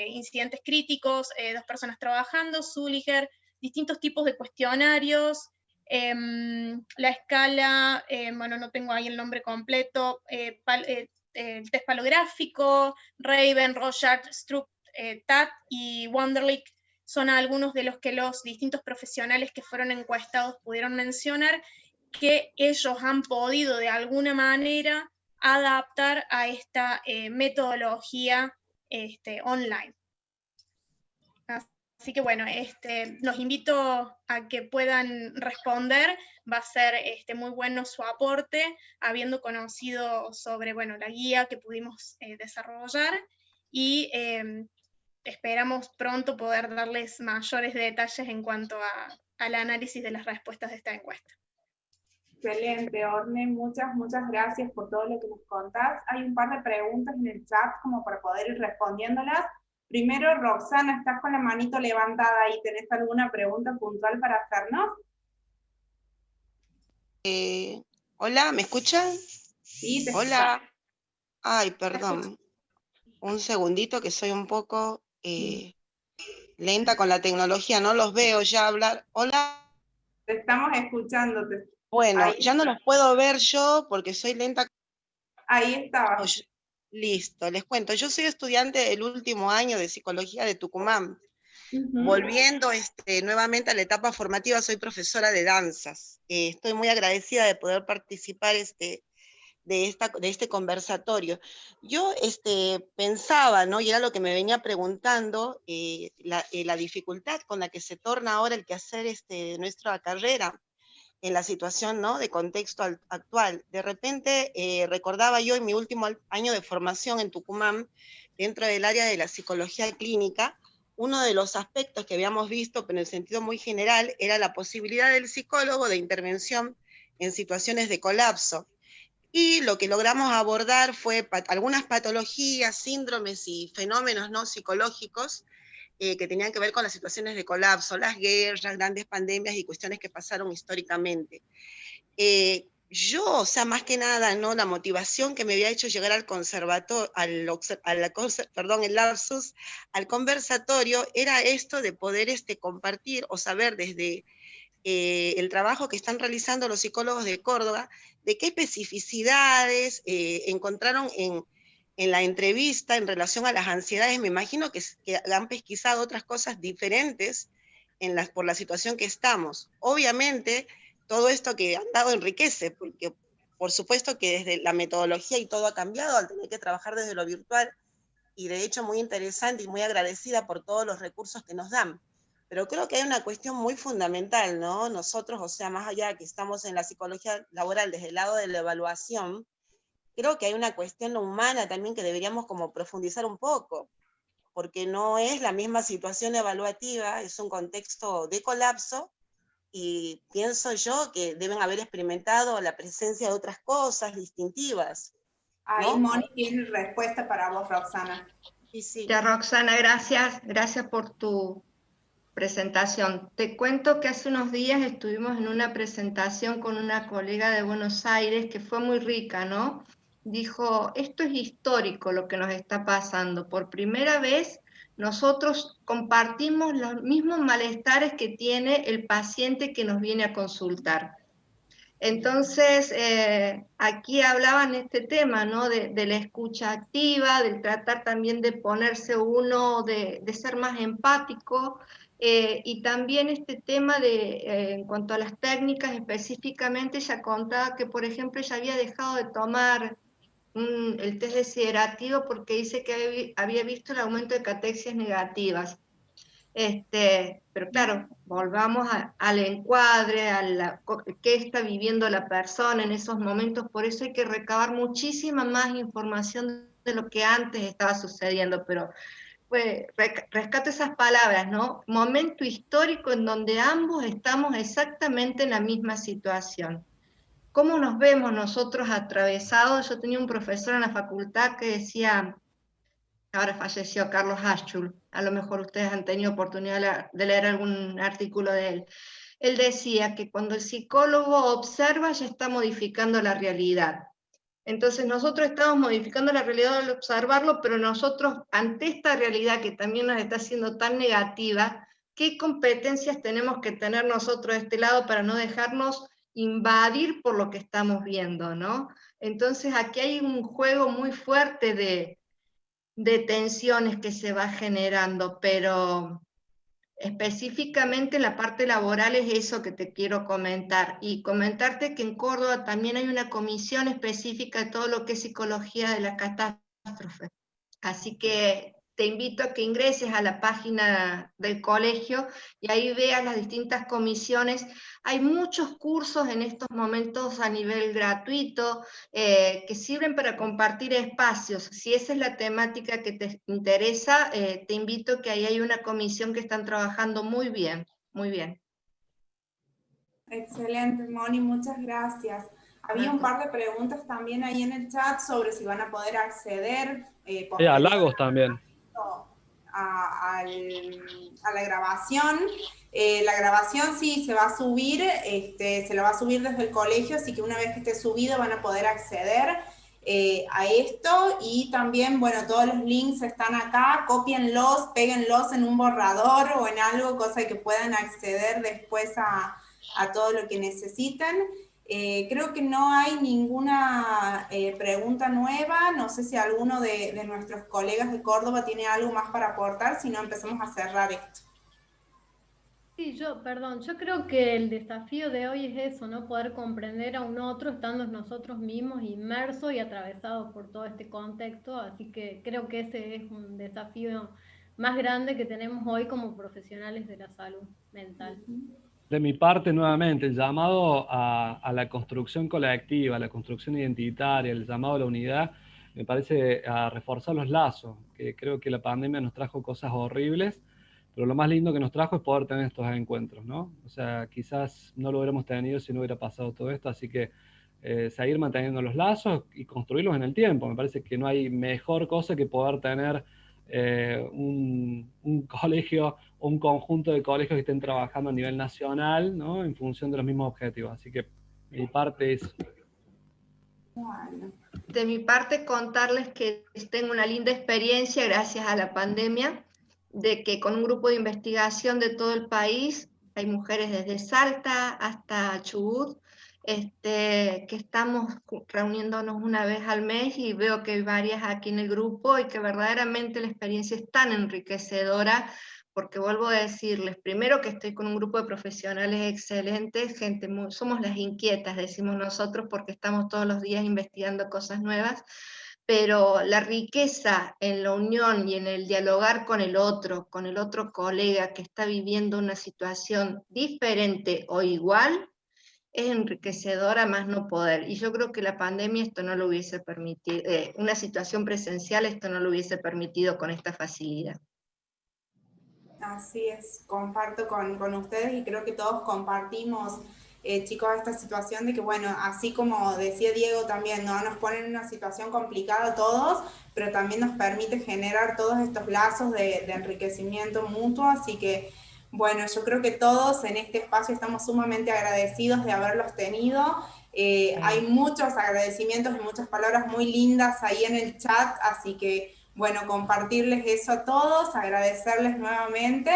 incidentes críticos, 2 personas trabajando, Zuliger, distintos tipos de cuestionarios, la escala, bueno, no tengo ahí el nombre completo, el test palográfico, Raven, Rorschach, Stroop, TAT y Wonderlic son algunos de los que los distintos profesionales que fueron encuestados pudieron mencionar que ellos han podido de alguna manera adaptar a esta metodología online. Así que bueno, los invito a que puedan responder, va a ser muy bueno su aporte, habiendo conocido sobre la guía que pudimos desarrollar, y esperamos pronto poder darles mayores detalles en cuanto al análisis de las respuestas de esta encuesta. Excelente, Orne, muchas gracias por todo lo que nos contás. Hay un par de preguntas en el chat como para poder ir respondiéndolas. Primero, Roxana, estás con la manito levantada ahí, ¿tenés alguna pregunta puntual para hacernos? Hola, ¿me escuchan? Sí, te Hola. Ay, perdón. Un segundito que soy un poco lenta con la tecnología, no los veo ya hablar. Hola. Te estamos escuchándote. Bueno, ahí ya no los puedo ver yo porque soy lenta. Ahí estaba. Listo, les cuento. Yo soy estudiante del último año de Psicología de Tucumán. Volviendo nuevamente a la etapa formativa, soy profesora de danzas. Estoy muy agradecida de poder participar de este conversatorio. Yo pensaba, ¿no? Y era lo que me venía preguntando, la dificultad con la que se torna ahora el quehacer de nuestra carrera en la situación, ¿no?, de contexto actual. De repente recordaba yo en mi último año de formación en Tucumán, dentro del área de la psicología clínica, uno de los aspectos que habíamos visto, pero en el sentido muy general, era la posibilidad del psicólogo de intervención en situaciones de colapso. Y lo que logramos abordar fue algunas patologías, síndromes y fenómenos no psicológicos que tenían que ver con las situaciones de colapso, las guerras, grandes pandemias y cuestiones que pasaron históricamente. Yo, o sea, más que nada, ¿no?, la motivación que me había hecho llegar al conservatorio, el lapsus, al conversatorio, era esto de poder compartir o saber desde el trabajo que están realizando los psicólogos de Córdoba, de qué especificidades encontraron en la entrevista en relación a las ansiedades. Me imagino que han pesquisado otras cosas diferentes por la situación que estamos. Obviamente, todo esto que han dado enriquece, porque por supuesto que desde la metodología y todo ha cambiado al tener que trabajar desde lo virtual, y de hecho muy interesante y muy agradecida por todos los recursos que nos dan. Pero creo que hay una cuestión muy fundamental, ¿no? Nosotros, o sea, más allá de que estamos en la psicología laboral desde el lado de la evaluación, creo que hay una cuestión humana también que deberíamos como profundizar un poco, porque no es la misma situación evaluativa, es un contexto de colapso, y pienso yo que deben haber experimentado la presencia de otras cosas distintivas, ¿no? Ahí Moni tiene respuesta para vos, Roxana. Sí. Ya, Roxana, gracias por tu presentación. Te cuento que hace unos días estuvimos en una presentación con una colega de Buenos Aires que fue muy rica, ¿no? Dijo, esto es histórico lo que nos está pasando. Por primera vez nosotros compartimos los mismos malestares que tiene el paciente que nos viene a consultar. Entonces, aquí hablaban este tema, ¿no?, de la escucha activa, del tratar también de ponerse uno, de ser más empático, y también este tema en cuanto a las técnicas específicamente, ella contaba que, por ejemplo, ella había dejado de tomar el test deshidratado porque dice que había visto el aumento de catexias negativas. Pero claro, volvamos al encuadre, qué está viviendo la persona en esos momentos, por eso hay que recabar muchísima más información de lo que antes estaba sucediendo, pero rescato esas palabras, ¿no? Momento histórico en donde ambos estamos exactamente en la misma situación. ¿Cómo nos vemos nosotros atravesados? Yo tenía un profesor en la facultad que decía, ahora falleció, Carlos Aschul, a lo mejor ustedes han tenido oportunidad de leer algún artículo de él. Él decía que cuando el psicólogo observa ya está modificando la realidad. Entonces nosotros estamos modificando la realidad al observarlo, pero nosotros ante esta realidad que también nos está haciendo tan negativa, ¿qué competencias tenemos que tener nosotros de este lado para no dejarnos invadir por lo que estamos viendo, ¿no? Entonces aquí hay un juego muy fuerte de tensiones que se va generando, pero específicamente en la parte laboral es eso que te quiero comentar, y comentarte que en Córdoba también hay una comisión específica de todo lo que es psicología de la catástrofe, así que te invito a que ingreses a la página del colegio y ahí veas las distintas comisiones. Hay muchos cursos en estos momentos a nivel gratuito que sirven para compartir espacios. Si esa es la temática que te interesa, te invito a que ahí hay una comisión que están trabajando muy bien, muy bien. Excelente, Moni, muchas gracias. Había un par de preguntas también ahí en el chat sobre si van a poder acceder a Lagos también. A la grabación. La grabación sí se va a subir, se la va a subir desde el colegio, así que una vez que esté subido van a poder acceder a esto, y también, bueno, todos los links están acá, cópienlos, péguenlos en un borrador o en algo, cosa que puedan acceder después a todo lo que necesiten. Creo que no hay ninguna pregunta nueva. No sé si alguno de nuestros colegas de Córdoba tiene algo más para aportar, si no empezamos a cerrar esto. Sí, yo creo que el desafío de hoy es eso, ¿no? Poder comprender a un otro estando nosotros mismos inmersos y atravesados por todo este contexto, así que creo que ese es un desafío más grande que tenemos hoy como profesionales de la salud mental. De mi parte, nuevamente, el llamado a la construcción colectiva, a la construcción identitaria, el llamado a la unidad, me parece a reforzar los lazos, que creo que la pandemia nos trajo cosas horribles, pero lo más lindo que nos trajo es poder tener estos encuentros, ¿no? O sea, quizás no lo hubiéramos tenido si no hubiera pasado todo esto, así que seguir manteniendo los lazos y construirlos en el tiempo. Me parece que no hay mejor cosa que poder tener un colegio o un conjunto de colegios que estén trabajando a nivel nacional, ¿no? En función de los mismos objetivos. Así que mi parte es... De mi parte, contarles que tengo una linda experiencia gracias a la pandemia, de que con un grupo de investigación de todo el país, hay mujeres desde Salta hasta Chubut, que estamos reuniéndonos una vez al mes y veo que hay varias aquí en el grupo y que verdaderamente la experiencia es tan enriquecedora, porque vuelvo a decirles, primero que estoy con un grupo de profesionales excelentes, gente somos las inquietas, decimos nosotros, porque estamos todos los días investigando cosas nuevas, pero la riqueza en la unión y en el dialogar con el otro colega que está viviendo una situación diferente o igual, es enriquecedora más no poder. Y yo creo que la pandemia esto no lo hubiese permitido, una situación presencial esto no lo hubiese permitido con esta facilidad. Así es, comparto con ustedes y creo que todos compartimos, chicos, esta situación de que, bueno, así como decía Diego también, ¿no? Nos ponen en una situación complicada a todos, pero también nos permite generar todos estos lazos de enriquecimiento mutuo, así que, bueno, yo creo que todos en este espacio estamos sumamente agradecidos de haberlos tenido. Hay muchos agradecimientos y muchas palabras muy lindas ahí en el chat, así que bueno, compartirles eso a todos, agradecerles nuevamente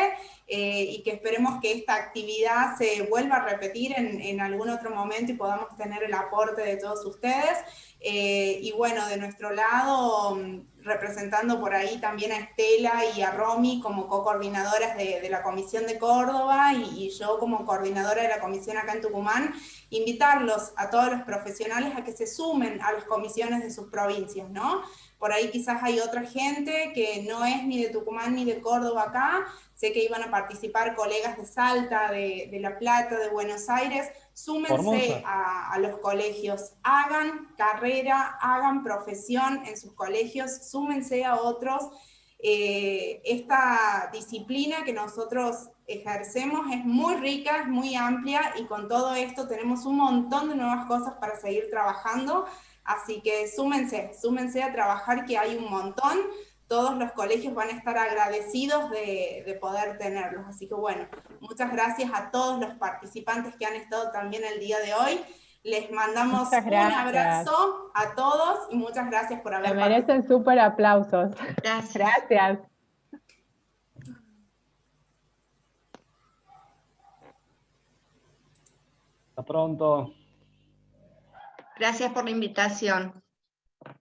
y que esperemos que esta actividad se vuelva a repetir en algún otro momento y podamos tener el aporte de todos ustedes. Y bueno, de nuestro lado, representando por ahí también a Estela y a Romy como co-coordinadoras de la Comisión de Córdoba y yo como coordinadora de la comisión acá en Tucumán, invitarlos a todos los profesionales a que se sumen a las comisiones de sus provincias, ¿no? Por ahí quizás hay otra gente que no es ni de Tucumán ni de Córdoba acá. Sé que iban a participar colegas de Salta, de La Plata, de Buenos Aires. Súmense a los colegios, hagan carrera, hagan profesión en sus colegios, súmense a otros. Esta disciplina que nosotros ejercemos es muy rica, es muy amplia y con todo esto tenemos un montón de nuevas cosas para seguir trabajando. Así que súmense a trabajar, que hay un montón. Todos los colegios van a estar agradecidos de poder tenerlos. Así que bueno, muchas gracias a todos los participantes que han estado también el día de hoy. Les mandamos un abrazo a todos y muchas gracias por haber participado. Se merecen súper aplausos. Gracias. Hasta pronto. Gracias por la invitación.